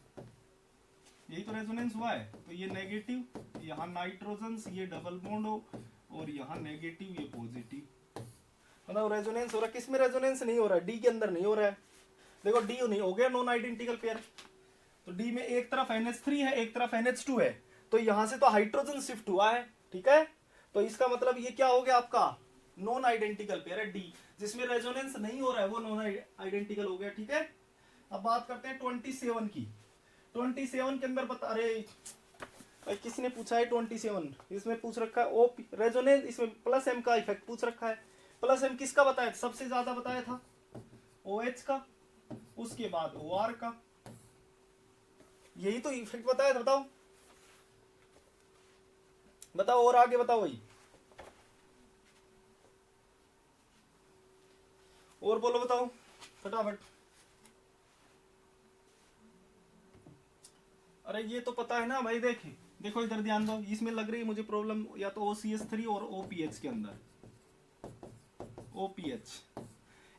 यही तो रेजोनेंस हुआ है, तो ये नेगेटिव, यहाँ नाइट्रोजन ये डबल बॉन्ड हो, और यहाँ नेगेटिव ये पॉजिटिव, मतलब रेजोनेंस हो रहा है। किसमें रेजोनेंस नहीं हो रहा है, डी के अंदर नहीं हो रहा है। देखो डी नहीं हो गया नॉन आइडेंटिकल पेयर, तो डी में एक तरफ NH3 है एक तरफ NH2 है, तो यहां से तो हाइड्रोजन शिफ्ट हुआ है, ठीक है। तो इसका मतलब ये क्या हो गया आपका नॉन आइडेंटिकल पेयर है डी, जिसमें रेजोनेंस नहीं हो रहा है वो नॉन आइडेंटिकल हो गया, ठीक है। अब बात करते हैं 27 की। 27 के अंदर बता, अरे किसने पूछा है 27, इसमें पूछ रखा है ओ रेजोनेंस, इसमें प्लस एम का इफेक्ट पूछ रखा है। प्लस एम किसका बताया, सबसे ज्यादा बताया था OH का, उसके बाद OR का, यही तो इफेक्ट बताया था। बताओ बताओ और आगे बताओ भाई, और बोलो बताओ फटाफट। अरे ये तो पता है ना भाई, देखो इधर ध्यान दो, इसमें लग रही है मुझे प्रॉब्लम या तो OCH3 और OPH के अंदर, OPH,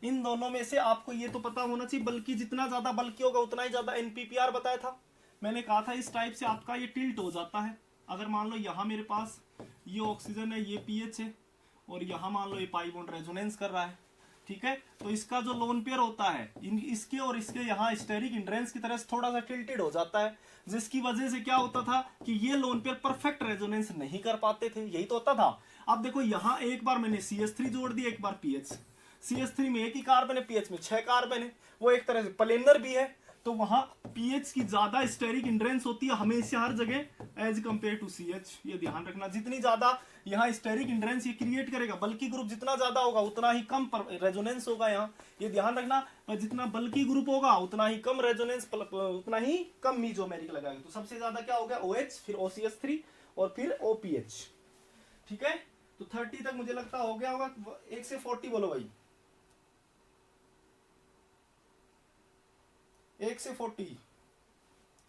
इन दोनों में से आपको ये तो पता होना चाहिए, बल्कि जितना ज्यादा बल्कि होगा उतना ही ज्यादा NPPR बताया था मैंने, कहा था इस टाइप से आपका ये टिल्ट हो जाता है। अगर मान लो यहाँ मेरे पास ये ऑक्सीजन है, ये pH है, और यहाँ मान लो ये पाई बॉन्ड रेजोनेंस कर रहा है, ठीक है, तो इसका जो लोन पेयर होता है इसके और इसके यहाँ स्टेरिक इंड्रेंस की तरह से थोड़ा सा टिल्टेड हो जाता है, जिसकी वजह से क्या होता था कि ये लोन पेयर परफेक्ट रेजोनेंस नहीं कर पाते थे, यही तो होता था। अब देखो यहाँ एक बार मैंने CH3 जोड़ दिया, एक बार PH, CH3 में एक ही कार्बन है, PH में 6 कार्बन है, वो एक तरह से प्लेनर भी है, तो वहां पीएच की ज्यादा स्टेरिक इंड्रेंस होती है हमेशा हर जगह एज कंपेयर टू सीएच। ये ध्यान रखना, जितनी ज्यादा यहाँ स्टेरिक इंड्रेंस ये क्रिएट करेगा, बल्कि ग्रुप जितना ज्यादा होगा उतना ही कम रेजोनेंस होगा यहाँ, ये ध्यान रखना। पर जितना बल्कि ग्रुप होगा उतना ही कम रेजोनेंस, उतना ही कम मीजोमेरिक लगाएगा। तो सबसे ज्यादा क्या हो गया OH, फिर OCH3 और फिर OPH, ठीक है। तो 30 तक मुझे लगता हो गया होगा। 1 से 40 बोलो भाई, 1 से 40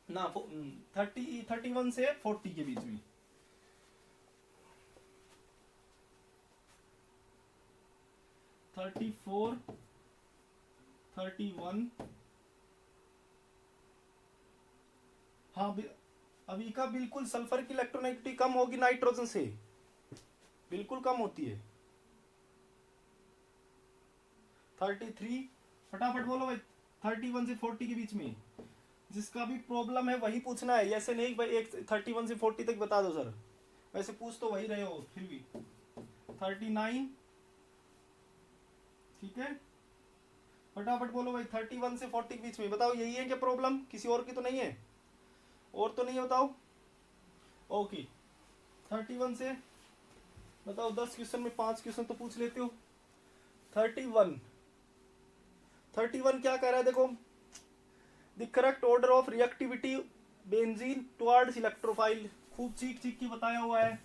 ना, 31 से 40 के बीच में। थर्टी 31, हाँ अभी का बिल्कुल सल्फर की इलेक्ट्रोनेगेटिविटी कम होगी नाइट्रोजन से, बिल्कुल कम होती है। 33, फटाफट बोलो भाई, 31 से 40 के बीच में। जिसका भी प्रॉब्लम है वही पूछना है, ऐसे नहीं भाई 31 से 40 तक बता दो सर, वैसे पूछ तो वही रहे हो फिर भी। 39, ठीक है, फटाफट बोलो भाई 31 से 40 के बीच में बताओ, यही है क्या प्रॉब्लम, किसी और की तो नहीं है, और तो नहीं है बताओ। ओके 31 से बताओ, 10 क्वेश्चन में 5 क्वेश्चन तो पूछ लेते हो। 31 क्या कह रहा है देखो, the correct order of reactivity benzene towards electrophile, खूब चीख चीख के बताया हुआ है,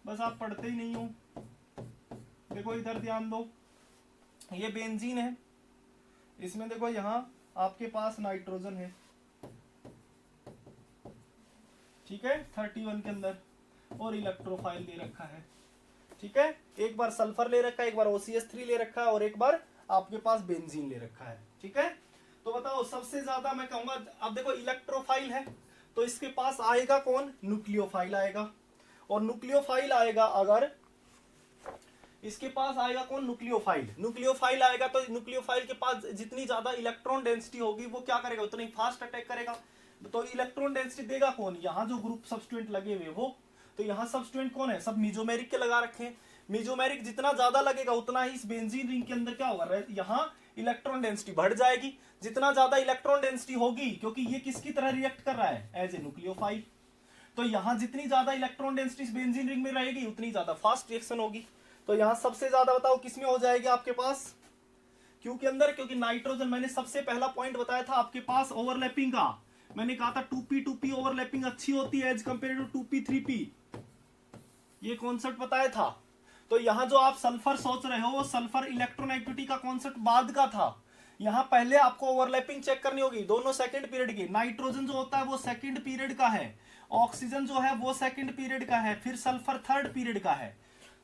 बस आप पढ़ते ही नहीं हो। देखो इधर ध्यान दो, ये बेंजीन है, इसमें देखो यहाँ आपके पास नाइट्रोजन है, ठीक है 31 के अंदर, और इलेक्ट्रोफाइल दे रखा है, ठीक है। एक बार सल्फर ले रखा है, एक बार OCH3 ले रखा है, और एक बार आपके पास बेंजीन ले रखा है, ठीक है। तो बताओ सबसे ज्यादा मैं कहूंगा, अब देखो इलेक्ट्रोफाइल है तो इसके पास आएगा कौन, न्यूक्लियोफाइल आएगा, और न्यूक्लियोफाइल आएगा अगर इसके पास आएगा कौन, न्यूक्लियोफाइल आएगा, तो न्यूक्लियोफाइल के पास जितनी ज्यादा इलेक्ट्रॉन डेंसिटी होगी वो क्या करेगा, उतनी फास्ट अटैक करेगा। तो इलेक्ट्रॉन डेंसिटी देगा कौन, यहाँ जो ग्रुप सब्स्टिट्यूएंट लगे हुए वो, तो यहाँ सब्स्टिट्यूएंट कौन है, सब मीजोमेरिक के लगा रखे हैं। मीजोमेरिक जितना ज्यादा लगेगा उतना ही इस बेंजीन रिंग के अंदर क्या होगा, यहाँ इलेक्ट्रॉन डेंसिटी बढ़ जाएगी। जितना ज्यादा इलेक्ट्रॉन डेंसिटी होगी, क्योंकि ये किसकी तरह रिएक्ट कर रहा है, एज ए न्यूक्लियोफाइल, तो यहाँ जितनी ज्यादा इलेक्ट्रॉन डेंसिटी बेंजीन रिंग में रहेगी उतनी ज्यादा फास्ट रिएक्शन होगी। तो यहाँ सबसे ज्यादा बताओ किसमें हो जाएगी आपके पास, क्यू के अंदर, क्योंकि नाइट्रोजन मैंने सबसे पहला पॉइंट बताया था आपके पास ओवरलैपिंग का, मैंने कहा था 2p ओवरलैपिंग अच्छी होती है as compare to 2p 3p, ये कॉन्सेप्ट बताया था। तो यहाँ जो आप सल्फर सोच रहे हो वो सल्फर इलेक्ट्रोनेगेटिविटी का कॉन्सेप्ट बाद का था। यहाँ पहले आपको ओवरलैपिंग चेक करनी होगी, दोनों सेकंड पीरियड की। नाइट्रोजन जो होता है वो सेकंड पीरियड का है, ऑक्सीजन जो है वो सेकंड पीरियड का है, फिर सल्फर थर्ड पीरियड का है।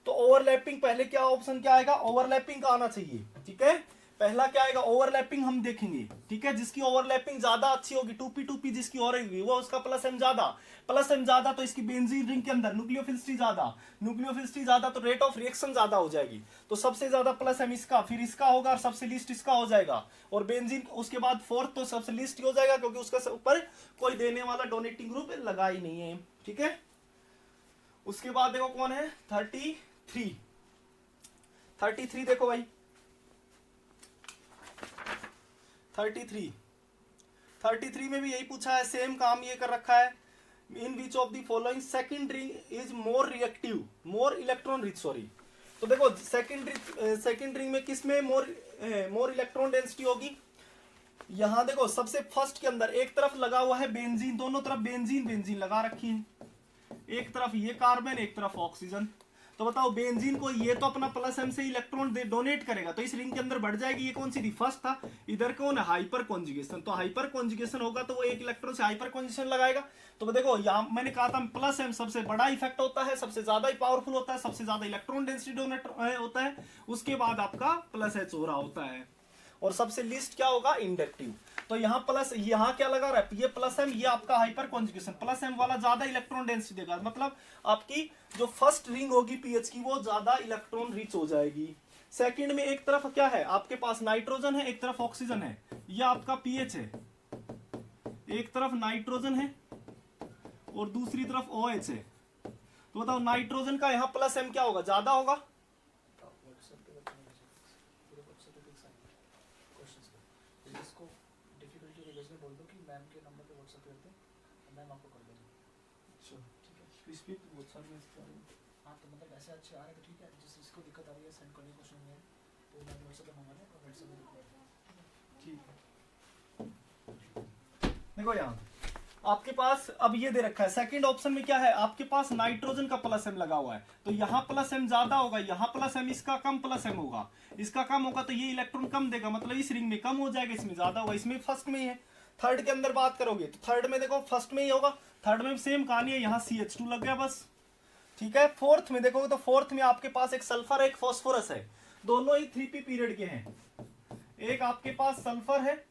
तो ओवरलैपिंग पहले क्या ऑप्शन क्या आएगा, ओवरलैपिंग का आना चाहिए। ठीक है, पहला क्या आएगा, ओवरलैपिंग हम देखेंगे। ठीक है, जिसकी ओवरलैपिंग ज्यादा अच्छी होगी, 2p जिसकी हो रही वो उसका प्लस एम ज्यादा, प्लस एम ज्यादा तो इसकी बेंजीन रिंग के अंदर न्यूक्लियोफिलिसिटी ज्यादा, न्यूक्लियोफिलिसिटी ज्यादा तो रेट ऑफ रिएक्शन ज्यादा हो जाएगी। तो सबसे ज्यादा प्लस एम इसका, फिर इसका होगा और सबसे लिस्ट इसका हो जाएगा, और बेंजीन उसके बाद फोर्थ तो सबसे लिस्ट हो जाएगा, क्योंकि उसका ऊपर कोई देने वाला डोनेटिंग ग्रुप लगा ही नहीं है। ठीक है, उसके बाद देखो कौन है 33 देखो भाई 33 में भी यही पूछा है, सेम काम ये कर रखा है। In which of the following second ring is more reactive, more electron rich, sorry. तो देखो सेकंड रिंग में किस में मोर इलेक्ट्रॉन डेंसिटी होगी। यहां देखो सबसे फर्स्ट के अंदर एक तरफ लगा हुआ है बेंजीन, दोनों तरफ बेंजीन लगा रखी है, एक तरफ ये कार्बन एक तरफ ऑक्सीजन। तो बताओ बेंजीन को ये तो अपना प्लस एम से इलेक्ट्रॉन डोनेट करेगा, तो इस रिंग के अंदर बढ़ जाएगी। ये कौन सी थी, फर्स्ट था। इधर कौन है, हाइपर कॉन्जुगेशन। तो हाइपर कॉन्जुगेशन होगा तो वो एक इलेक्ट्रॉन से हाइपर कॉन्जुगेशन लगाएगा। तो देखो यहाँ मैंने कहा था प्लस एम सबसे बड़ा इफेक्ट होता है, सबसे ज्यादा ही पावरफुल होता है, सबसे ज्यादा इलेक्ट्रॉन डेंसिटी डोनेट होता है। उसके बाद आपका प्लस एच हो रहा होता है, और सबसे लिस्ट क्या होगा, इंडक्टिव। तो यहाँ प्लस, यहाँ क्या लगा रहा है, ये प्लस एम, ये आपका हाइपर कॉन्जुगेशन, प्लस एम वाला ज्यादा इलेक्ट्रॉन डेंसिटी देगा। मतलब आपकी जो फर्स्ट रिंग होगी पीएच की वो ज्यादा इलेक्ट्रॉन रिच हो जाएगी। सेकंड में एक तरफ क्या है आपके पास, नाइट्रोजन है, एक तरफ ऑक्सीजन है, ये आपका पीएच है। एक तरफ नाइट्रोजन है और दूसरी तरफ OH है। तो बताओ नाइट्रोजन का यहाँ प्लस एम क्या होगा, ज्यादा होगा। हाँ तो मतलब ऐसे अच्छे आ रहे तो ठीक है, जिसको दिक्कत आ रही है सेंड करने क्वेश्चन में तो मैं व्हाट्सएप पे मंगा लें और व्हाट्सएप पे ठीक है। देखो यहाँ आपके पास अब ये दे रखा है, सेकंड ऑप्शन में क्या है आपके पास नाइट्रोजन का प्लस एम लगा हुआ है, तो यहाँ प्लस एम ज्यादा होगा, यहाँ प्लस एम, इसका कम प्लस एम होगा, इसका कम होगा, तो ये इलेक्ट्रॉन कम देगा, मतलब इस रिंग में कम हो जाएगा, इसमें ज्यादा होगा, इसमें फर्स्ट में ही है। थर्ड के अंदर बात करोगे तो थर्ड में देखो फर्स्ट में ही होगा, थर्ड में सेम कहानी है, यहाँ CH2 लग गया बस। ठीक है, फोर्थ में देखोगे तो फोर्थ में आपके पास एक सल्फर एक फास्फोरस है, दोनों ही 3p पीरियड के हैं। एक आपके पास सल्फर है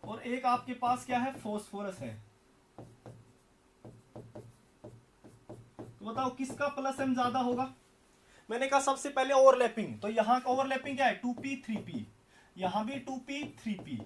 और एक आपके पास क्या है, फास्फोरस है। तो बताओ किसका प्लस एम ज्यादा होगा। मैंने कहा सबसे पहले ओवरलैपिंग, तो यहां का ओवरलैपिंग क्या है, 2p 3p, यहां भी 2p 3p।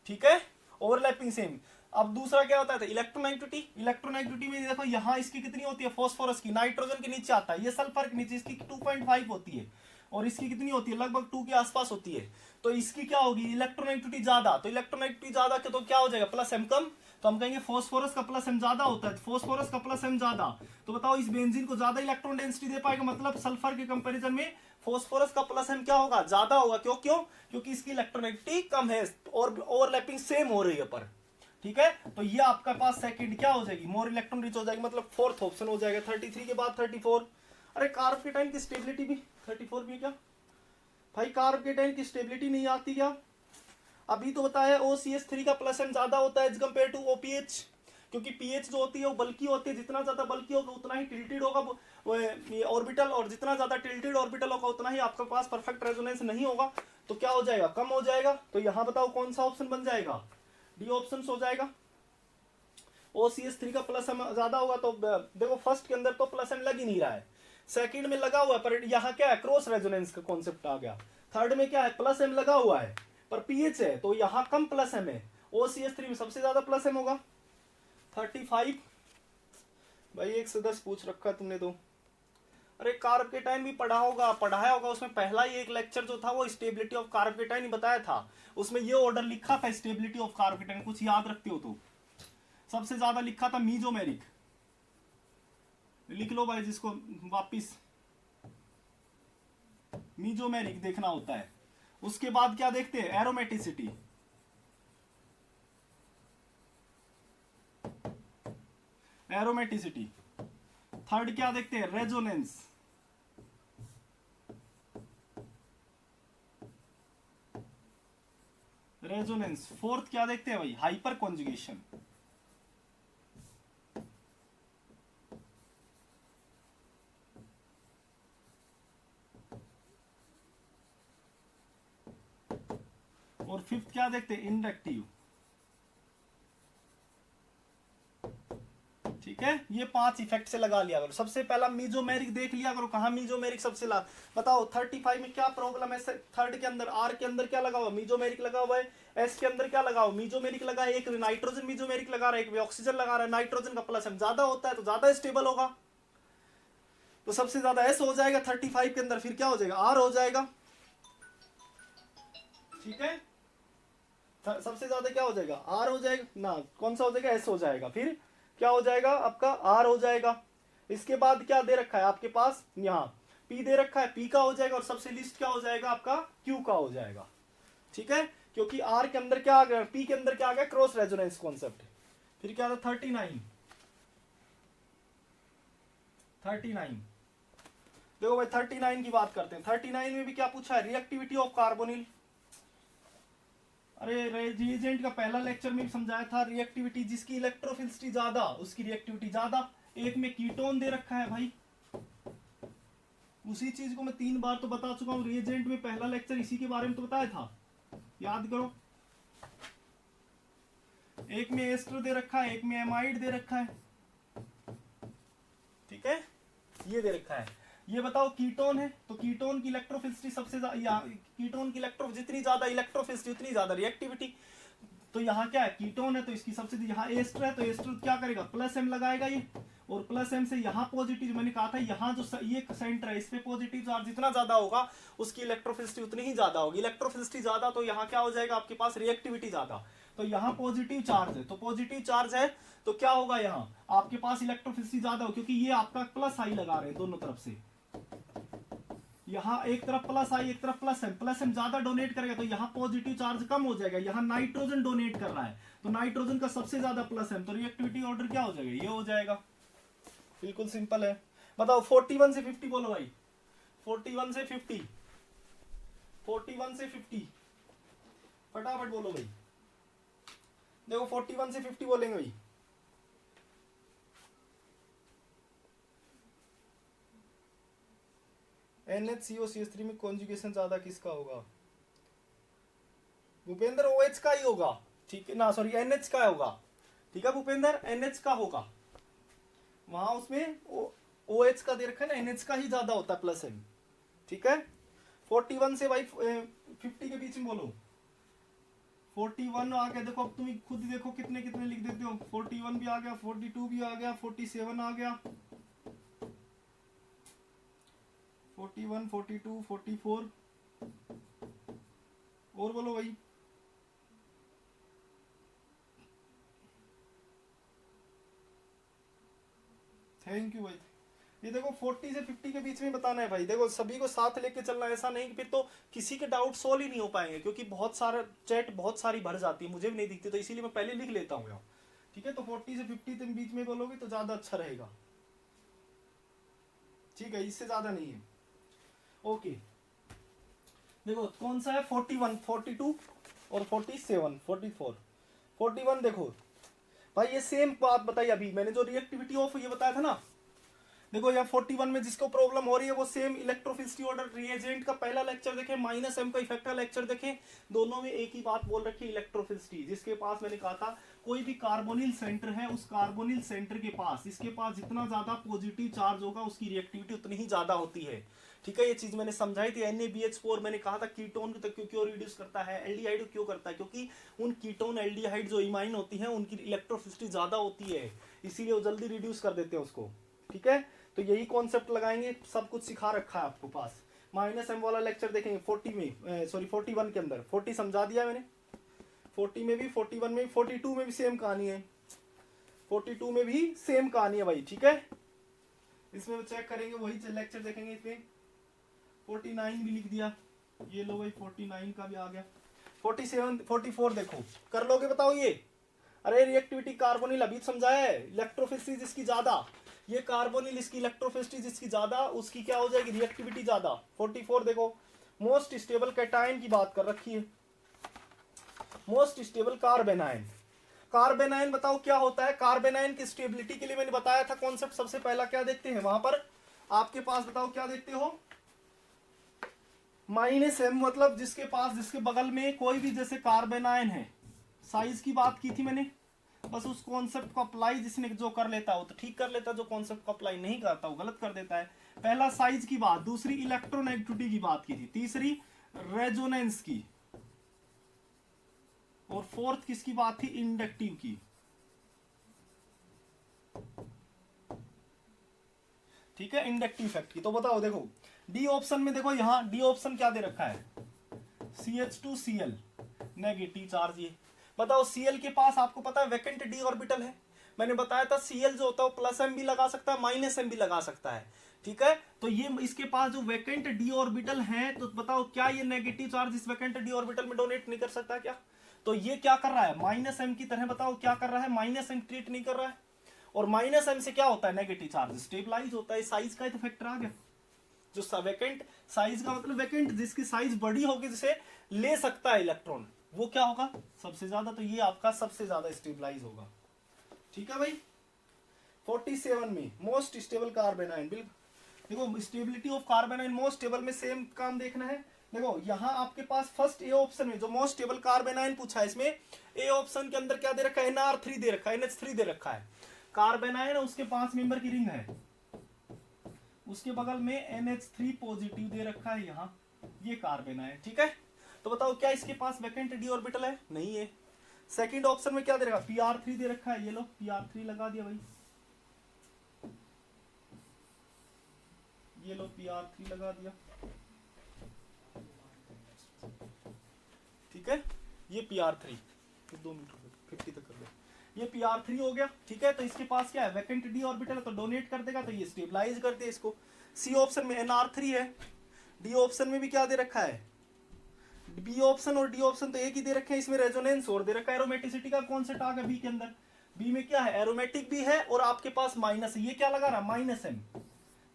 ठीक है, ओवरलैपिंग सेम। अब दूसरा क्या होता है, इलेक्ट्रोनेगेटिविटी। इलेक्ट्रोनेगेटिविटी में देखो यहाँ इसकी कितनी होती है, फास्फोरस की, नाइट्रोजन के नीचे आता है, ये सल्फर के नीचे, इसकी 2.5 होती है, और इसकी कितनी होती है, लगभग 2 के आसपास होती है। तो इसकी क्या होगी, इलेक्ट्रोनेगेटिविटी ज्यादा, तो इलेक्ट्रोनेगेटिविटी ज्यादा तो क्या हो जाएगा, प्लस एम कम, तो हम कहेंगे फास्फोरस का प्लस एम ज्यादा होता है, फास्फोरस का प्लस एम ज्यादा। तो बताओ इस बेंजीन को ज्यादा इलेक्ट्रॉन डेंसिटी दे पाएगा, मतलब सल्फर के कंपैरिजन में फास्फोरस का प्लस एम क्या होगा, ज्यादा होगा। क्योंकि इसकी इलेक्ट्रोनेगेटिविटी कम है और ओवरलैपिंग सेम हो रही है पर। ठीक है, तो ये आपका पास सेकंड क्या हो जाएगी, मोर इलेक्ट्रॉन रिच हो जाएगी, मतलब फोर्थ ऑप्शन हो जाएगा। 33 के बाद 34। अरे कार्बोकेटाइन की स्टेबिलिटी भी 34 भी क्या भाई, कार्बोकेटाइन की स्टेबिलिटी नहीं आती क्या। अभी तो बताया OCH3 का प्लस एम ज्यादा होता है एज कम्पेयर टू OPH, क्योंकि पीएच जो होती है वो बल्कि होती है, जितना ज्यादा बल्कि होगा उतना ही टिल्टेड होगा ऑर्बिटल, और जितना ज्यादा टिल्टेड ऑर्बिटल होगा उतना ही आपके पास परफेक्ट रेजोनेंस नहीं होगा, तो क्या हो जाएगा, कम हो जाएगा। तो यहाँ बताओ कौन सा ऑप्शन बन जाएगा, डी ऑप्शन हो जाएगा। OCH3 का प्लस एम ज्यादा होगा, तो देखो फर्स्ट के अंदर तो प्लस एम लग ही नहीं रहा है, सेकंड में लगा हुआ है पर यहाँ क्या है, क्रॉस रेजोनेंस का कॉन्सेप्ट आ गया। थर्ड में क्या है, प्लस एम लगा हुआ है पर पीएच है, तो यहाँ कम प्लस एम है, OCH3 में सबसे ज्यादा प्लस एम होगा। 35 भाई 1 से 10 पूछ रखा तुमने तो। अरे कार्बोकेटाइन भी पढ़ाया होगा, उसमें पहला ही एक लेक्चर जो था वो स्टेबिलिटी ऑफ कार्बोकेटाइन ही बताया था, उसमें ये ऑर्डर लिखा था स्टेबिलिटी ऑफ कार्बोकेटाइन, कुछ याद रखते हो तो। सबसे ज्यादा लिखा था मीजोमेरिक, लिख लो भाई जिसको वापिस, मीजोमेरिक देखना होता है। उसके बाद क्या देखते हैं, एरोमेटिसिटी, एरोमेटिसिटी थर्ड क्या देखते हैं, रेजोनेंस। रेजोनेंस। फोर्थ क्या देखते हैं भाई, हाइपर कॉन्जुगेशन। और फिफ्थ क्या देखते हैं, इंडक्टिव। ठीक है, ये 5 इफेक्ट से लगा लिया करो। सबसे पहला मीजोमेरिक देख लिया करो, कहा मीजोमेरिक सबसे ला बताओ 35 में क्या प्रॉब्लम है। थर्ड के अंदर, आर के अंदर क्या लगा हुआ, मीजोमेरिक लगा हुआ है। एस के अंदर क्या लगा हुआ, मीजोमेरिक लगा है। एक नाइट्रोजन मीजोमेरिक लगा रहा है, एक ऑक्सीजन लगा रहा है। नाइट्रोजन का प्लस एम ज्यादा होता है तो ज्यादा स्टेबल होगा, तो सबसे ज्यादा एस हो जाएगा 35 के अंदर। फिर क्या हो जाएगा, आर हो जाएगा। ठीक है, सबसे ज्यादा क्या हो जाएगा, आर हो जाएगा ना, कौन सा हो जाएगा, एस हो जाएगा। फिर क्या हो जाएगा आपका, आर हो जाएगा। इसके बाद क्या दे रखा है आपके पास, यहाँ पी दे रखा है, पी का हो जाएगा। और सबसे लिस्ट क्या हो जाएगा आपका, क्यू का हो जाएगा। ठीक है, क्योंकि आर के अंदर क्या आ गया, पी के अंदर क्या आ गया, क्रॉस रेजोनेंस कॉन्सेप्ट। फिर क्या था 39। देखो भाई 39 की बात करते हैं। 39 में भी क्या पूछा है, रिएक्टिविटी ऑफ कार्बोनिल। अरे रिएजेंट का पहला लेक्चर में भी समझाया था, रिएक्टिविटी जिसकी इलेक्ट्रोफिलिसिटी ज्यादा उसकी रिएक्टिविटी ज्यादा। एक में कीटोन दे रखा है भाई, उसी चीज को मैं 3 बार तो बता चुका हूं। रिएजेंट में पहला लेक्चर इसी के बारे में तो बताया था, याद करो। एक में एस्टर दे रखा है, एक में एमाइड दे रखा है। ठीक है, ये दे रखा है। ये बताओ कीटोन है, तो कीटोन की इलेक्ट्रोफिलिसिटी सबसे ज्यादा, कीटोन की जितनी ज्यादा इलेक्ट्रोफिलिसिटी उतनी ज्यादा रिएक्टिविटी। तो यहाँ क्या है, कीटोन है तो इसकी सबसे, यहाँ एस्टर है तो एस्टर क्या करेगा, प्लस एम लगाएगा ये। और प्लस एम से यहाँ पॉजिटिव, मैंने कहा था यहाँ जो ये सेंटर है इस पे पॉजिटिव चार्ज जितना ज्यादा होगा उसकी इलेक्ट्रोफिलिसिटी उतनी ही ज्यादा होगी। इलेक्ट्रोफिलिसिटी ज्यादा तो यहाँ क्या हो जाएगा आपके पास, रिएक्टिविटी ज्यादा। तो यहाँ पॉजिटिव चार्ज है, तो पॉजिटिव चार्ज है तो क्या होगा, यहाँ आपके पास इलेक्ट्रोफिलिसिटी ज्यादा हो, क्योंकि ये आपका प्लस आई लगा रहे हैं दोनों तरफ से। यहाँ एक तरफ प्लस आई, एक तरफ प्लस एम ज्यादा डोनेट करेगा तो यहाँ पॉजिटिव चार्ज कम हो जाएगा। यहाँ नाइट्रोजन डोनेट कर रहा है तो नाइट्रोजन का सबसे ज्यादा प्लस एम, तो रिएक्टिविटी ऑर्डर क्या हो जाएगा, ये हो जाएगा। बिल्कुल सिंपल है। बताओ 41 से 50 बोलो भाई, 41 से 50, 41 से 50 फटाफट बोलो भाई। देखो 41 से 50 बोलेंगे भाई। NHCOCH3 में कॉन्जुगेशन ज्यादा किसका होगा, भूपेंद्र OH का ही होगा। ठीक है ना, सॉरी NH का होगा। ठीक है भूपेंद्र, NH का होगा, वहां उसमें OH का दे रखा है ना, NH का ही ज्यादा होता है प्लस एम। ठीक है, 41 से भाई 50 के बीच में बोलो। 41 आ गया, देखो अब तुम खुद देखो कितने कितने लिख देते हो। 41 भी आ गया, 42 भी आ गया, 47 आ गया, 41, 42, 44 और बोलो भाई। थैंक यू भाई। ये देखो 40 से 50 के बीच में बताना है भाई। देखो सभी को साथ लेके चलना है, ऐसा नहीं कि फिर तो किसी के डाउट सोल्व ही नहीं हो पाएंगे, क्योंकि बहुत सारा चैट बहुत सारी भर जाती है, मुझे भी नहीं दिखती, तो इसीलिए मैं पहले लिख लेता हूँ। ठीक है, तो 40 से 50 के बीच में बोलोगे तो ज्यादा अच्छा रहेगा। ठीक है, इससे ज्यादा नहीं है। ओके, देखो कौन सा है, 41, 42 और 47, 44, 41। देखो भाई ये सेम बात बताई अभी मैंने, जो रिएक्टिविटी ऑफ ये बताया था ना। देखो यहाँ 41 में जिसको प्रॉब्लम हो रही है वो सेम इलेक्ट्रोफिलिसिटी ऑर्डर। रिएजेंट का पहला लेक्चर देखें, -m का इफेक्ट का लेक्चर देखें, दोनों में एक ही बात बोल रखी है, इलेक्ट्रोफिलिसिटी। जिसके पास मैंने कहा था कोई भी कार्बोनिल सेंटर है, उस कार्बोनिल सेंटर के पास, इसके पास जितना ज्यादा पॉजिटिव चार्ज होगा उसकी रिएक्टिविटी उतनी ही ज्यादा होती है। ठीक है, ये चीज मैंने समझाई थी। NaBH4 मैंने कहा था कीटोन को तो क्यों रिड्यूस करता है, एल्डिहाइड क्यों करता है, क्योंकि उन कीटोन एल्डिहाइड जो इमाइन होती है उनकी इलेक्ट्रोफिलिसिटी ज्यादा होती है, इसीलिए वो जल्दी रिड्यूस कर देते हैं उसको। ठीक है, तो यही कॉन्सेप्ट लगाएंगे, सब कुछ सिखा रखा है आपको पास। -m वाला लेक्चर देखेंगे 40 में, सॉरी 41 के अंदर 40 समझा दिया मैंने, 40 में भी, 41 में भी, 42 में भी सेम कहानी है, 42 में भी सेम कहानी है भाई। ठीक है, इसमें चेक करेंगे वही लेक्चर देखेंगे। इसमें 49 भी लिख दिया, ये लो भाई 49 का भी आ गया। 47, 44 देखो कर लोगे, बताओ ये। अरे रिएक्टिविटी कार्बोनिल अभी समझाया है, इलेक्ट्रोफिलिसिटी जिसकी ज्यादा, ये कार्बोनिल, इसकी इलेक्ट्रोफिलिसिटी जिसकी ज्यादा उसकी क्या हो जाएगी, रिएक्टिविटी ज्यादा। 44 देखो, मोस्ट स्टेबल कैटायन की बात कर रखी है, मोस्ट स्टेबल कार्बेनाइन। कार्बेनाइन बताओ क्या होता है। कार्बेनाइन की स्टेबिलिटी के लिए मैंने बताया था कॉन्सेप्ट, सबसे पहला क्या देखते हैं वहां पर आपके पास, बताओ क्या देखते हो, -m, मतलब जिसके पास, जिसके बगल में कोई भी जैसे कार्बेनाइन है, साइज की बात की थी मैंने, बस उस कॉन्सेप्ट को अप्लाई जिसने जो कर लेता हो तो ठीक कर लेता, जो कॉन्सेप्ट को अप्लाई नहीं करता वो गलत कर देता है। पहला साइज की बात, दूसरी इलेक्ट्रोनेगेटिविटी की बात की थी, तीसरी रेजोनेंस की, और फोर्थ किसकी बात थी, इंडक्टिव की। ठीक है, इंडक्टिव इफेक्ट की। तो बताओ, देखो डी ऑप्शन में, देखो यहां डी ऑप्शन क्या दे रखा है, CH2Cl नेगेटिव चार्ज। ये बताओ Cl के पास आपको पता है वैकेंट डी ऑर्बिटल है, मैंने बताया था Cl जो होता है +m भी लगा सकता है, -m भी लगा सकता है। ठीक है, तो ये इसके पास जो वैकेंट डी ऑर्बिटल है, तो बताओ क्या ये नेगेटिव चार्ज इस वैकेंट डी ऑर्बिटल में डोनेट नहीं कर सकता क्या। तो ये क्या कर रहा है, -m की तरह, बताओ क्या कर रहा है, -m ट्रीट नहीं कर रहा है। और -m से क्या होता है, नेगेटिव चार्ज स्टेबलाइज होता है। साइज का तो फैक्टर आ गया, जो वैकेंट साइज का मतलब वैकेंट जिसकी साइज बड़ी होगी, जिसे ले सकता है इलेक्ट्रॉन, वो क्या होगा, सबसे ज्यादा। तो ये आपका सबसे ज्यादा स्टेबलाइज होगा। ठीक है भाई। 47 में मोस्ट स्टेबल कार्बेनाइन, बिल्कुल देखो स्टेबिलिटी ऑफ कार्बेनाइन मोस्ट स्टेबल में सेम काम देखना है। देखो यहां आपके पास फर्स्ट ए ऑप्शन में जो मोस्ट स्टेबल कार्बेनाइन पूछा है, इसमें ए ऑप्शन के अंदर क्या दे रखा है, NR3 दे रखा है, NH3 दे रखा है। कार्बेनाइन उसके 5 मेंबर की रिंग है, उसके बगल में NH3 पॉजिटिव दे रखा है, यहाँ ये कार्बेनाइन। ठीक है, तो बताओ क्या इसके पास वैकेंट डी ऑर्बिटल है, नहीं है। सेकंड ऑप्शन में क्या दे रखा, PR3 दे रखा है, ये लो PR3 लगा दिया भाई, ये लो PR3 लगा दिया। ठीक है, ये PR3, 2 मिनट 50 तक कर दो, ये PR3 हो गया। ठीक है, तो इसके पास क्या है, वैकेंट डी ऑर्बिटल है, तो डोनेट कर देगा, तो ये स्टेबलाइज कर दे इसको। सी ऑप्शन में NR3 है, डी ऑप्शन में भी क्या दे रखा है, बी ऑप्शन और डी ऑप्शन तो एक ही दे रखे हैं, इसमें रेजोनेंस और दे रखा है। एरोमेटिसिटी का कॉन्सेप्ट आ गया बी के अंदर, बी में क्या है, एरोमेटिक भी है और आपके पास माइनस है, ये क्या लगा रहा, -m,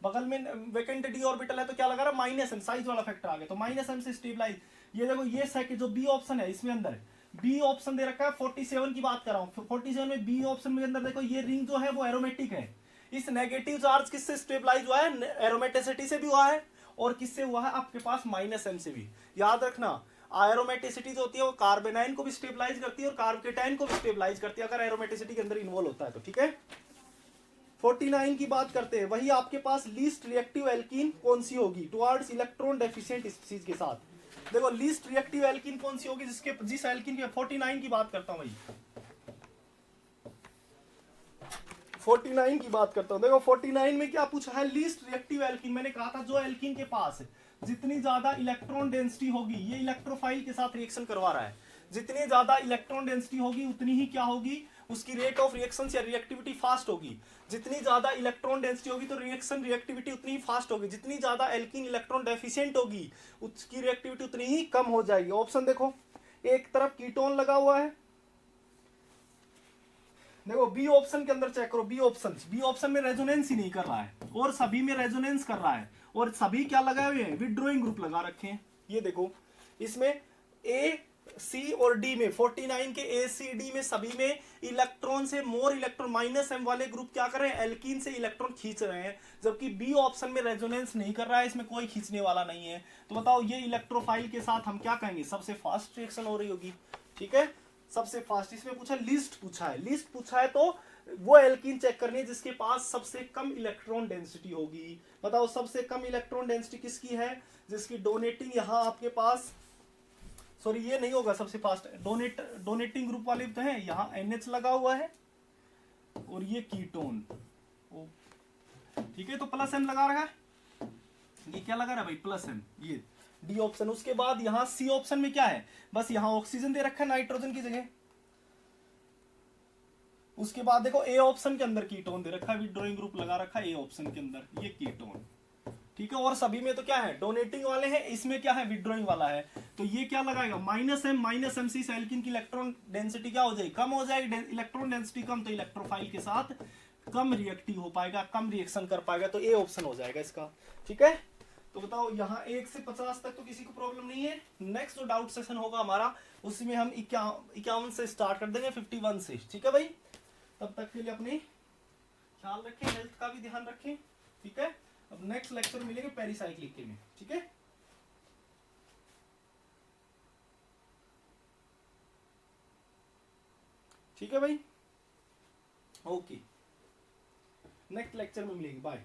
बगल में वैकेंट डी ऑर्बिटल है तो क्या लगा रहा, -m, साइज वाला फैक्टर आ गया, तो -m से स्टेबलाइज। ये देखो ये सेकंड जो बी ऑप्शन है, इसमें अंदर बी ऑप्शन दे रखा है, 47 की बात कर रहा हूं, 47 में बी ऑप्शन में अंदर देखो ये रिंग जो है वो एरोमेटिक है। इस नेगेटिव चार्ज किससे स्टेबलाइज हुआ है, एरोमेटिसिटी से भी हुआ है, और किससे हुआ है, आपके पास -m से भी। याद रखना, एरोमेटिसिटी जो होती है वो कार्बेनाइन को भी स्टेबलाइज करती है और कार्बोकेटाइन को भी स्टेबलाइज करती है, अगर एरोमेटिसिटी के अंदर इन्वॉल्व होता है तो। ठीक है, 49 की बात करते हैं, वही आपके पास लीस्ट रिएक्टिव एल्कीन कौन सी होगी, टुवर्ड्स इलेक्ट्रॉन डेफिशिएंट स्पीसीज के साथ। देखो लीस्ट रिएक्टिव एल्कीन कौन सी होगी, जिस एल्कीन की 49 की बात करता हूं भाई, 49 की बात करता हूं। देखो 49 में क्या पूछा है, लीस्ट रिएक्टिव एल्कीन। मैंने कहा था जो एल्कीन के पास जितनी ज्यादा इलेक्ट्रॉन डेंसिटी होगी, ये इलेक्ट्रोफाइल के साथ रिएक्शन करवा रहा है, जितनी ज्यादा इलेक्ट्रॉन डेंसिटी होगी उतनी ही क्या होगी, उसकी रेट ऑफ रिएक्शन या रिएक्टिविटी फास्ट होगी। जितनी ज्यादा इलेक्ट्रॉन डेंसिटी होगी तो रिएक्शन रिएक्टिविटी उतनी ही फास्ट होगी। जितनी ज्यादा एल्कीन इलेक्ट्रॉन डेफिशिएंट होगी उसकी रिएक्टिविटी उतनी ही कम हो जाएगी। ऑप्शन देखो, एक तरफ कीटोन लगा हुआ है, देखो बी ऑप्शन के अंदर चेक करो, बी ऑप्शन में रेजोनेंस ही नहीं कर रहा है, और सभी में रेजोनेंस कर रहा है, और सभी क्या लगाए हुए हैं, विड्रॉइंग ग्रुप लगा रखे हैं। ये देखो इसमें ए सी और डी में 49 के ए सी डी में सभी में इलेक्ट्रॉन से मोर इलेक्ट्रॉन -m वाले ग्रुप क्या कर रहे हैं, एल्कीन से इलेक्ट्रॉन खींच रहे हैं, जबकि बी ऑप्शन में रेजोनेंस नहीं कर रहा है, इसमें कोई खींचने वाला नहीं है। तो बताओ ये इलेक्ट्रोफाइल के साथ हम क्या कहेंगे, सबसे फास्ट रिएक्शन हो रही होगी। ठीक है, सबसे फास्ट। इसमें पूछा लिस्ट पूछा है तो वो एल्कीन चेक करनी है जिसके पास सबसे कम इलेक्ट्रॉन डेंसिटी होगी। बताओ सबसे कम इलेक्ट्रॉन डेंसिटी किसकी है, जिसकी डोनेटिंग यहां आपके पास, सॉरी ये नहीं होगा सबसे फास्ट, डोनेटिंग ग्रुप वाले तो है, यहाँ NH लगा हुआ है और ये कीटोन। ठीक है, तो +m लगा रहा है, ये क्या लगा रहा है भाई, +m, ये डी ऑप्शन। उसके बाद यहाँ सी ऑप्शन में क्या है, बस यहाँ ऑक्सीजन दे रखा है नाइट्रोजन की जगह। उसके बाद देखो ए ऑप्शन के अंदर कीटोन दे रखा है, विड्रॉइंग ग्रुप लगा रखा है ए ऑप्शन के अंदर, ये कीटोन। ठीक है, और सभी में तो क्या है, डोनेटिंग वाले हैं, इसमें क्या है, विड्रॉइंग वाला है। तो ये क्या लगाएगा, -m से एल्कीन की इलेक्ट्रॉन डेंसिटी क्या हो जाएगी, कम हो जाएगी। इलेक्ट्रॉन डेंसिटी कम तो इलेक्ट्रोफाइल के साथ कम रिएक्टिव हो पाएगा, कम रिएक्शन कर पाएगा, तो ए ऑप्शन हो जाएगा इसका। ठीक है, तो बताओ यहाँ 1 से 50 तक तो किसी को प्रॉब्लम नहीं है। नेक्स्ट जो डाउट सेशन होगा हमारा, उसमें हम 51 से स्टार्ट कर देंगे 51 से। ठीक है भाई, तब तक के लिए अपनी ख्याल रखें, हेल्थ का भी ध्यान रखें। ठीक है, अब नेक्स्ट लेक्चर में मिलेंगे पेरिसाइक्लिक के में। ठीक है, ठीक है भाई, ओके, नेक्स्ट लेक्चर में मिलेंगे, बाय।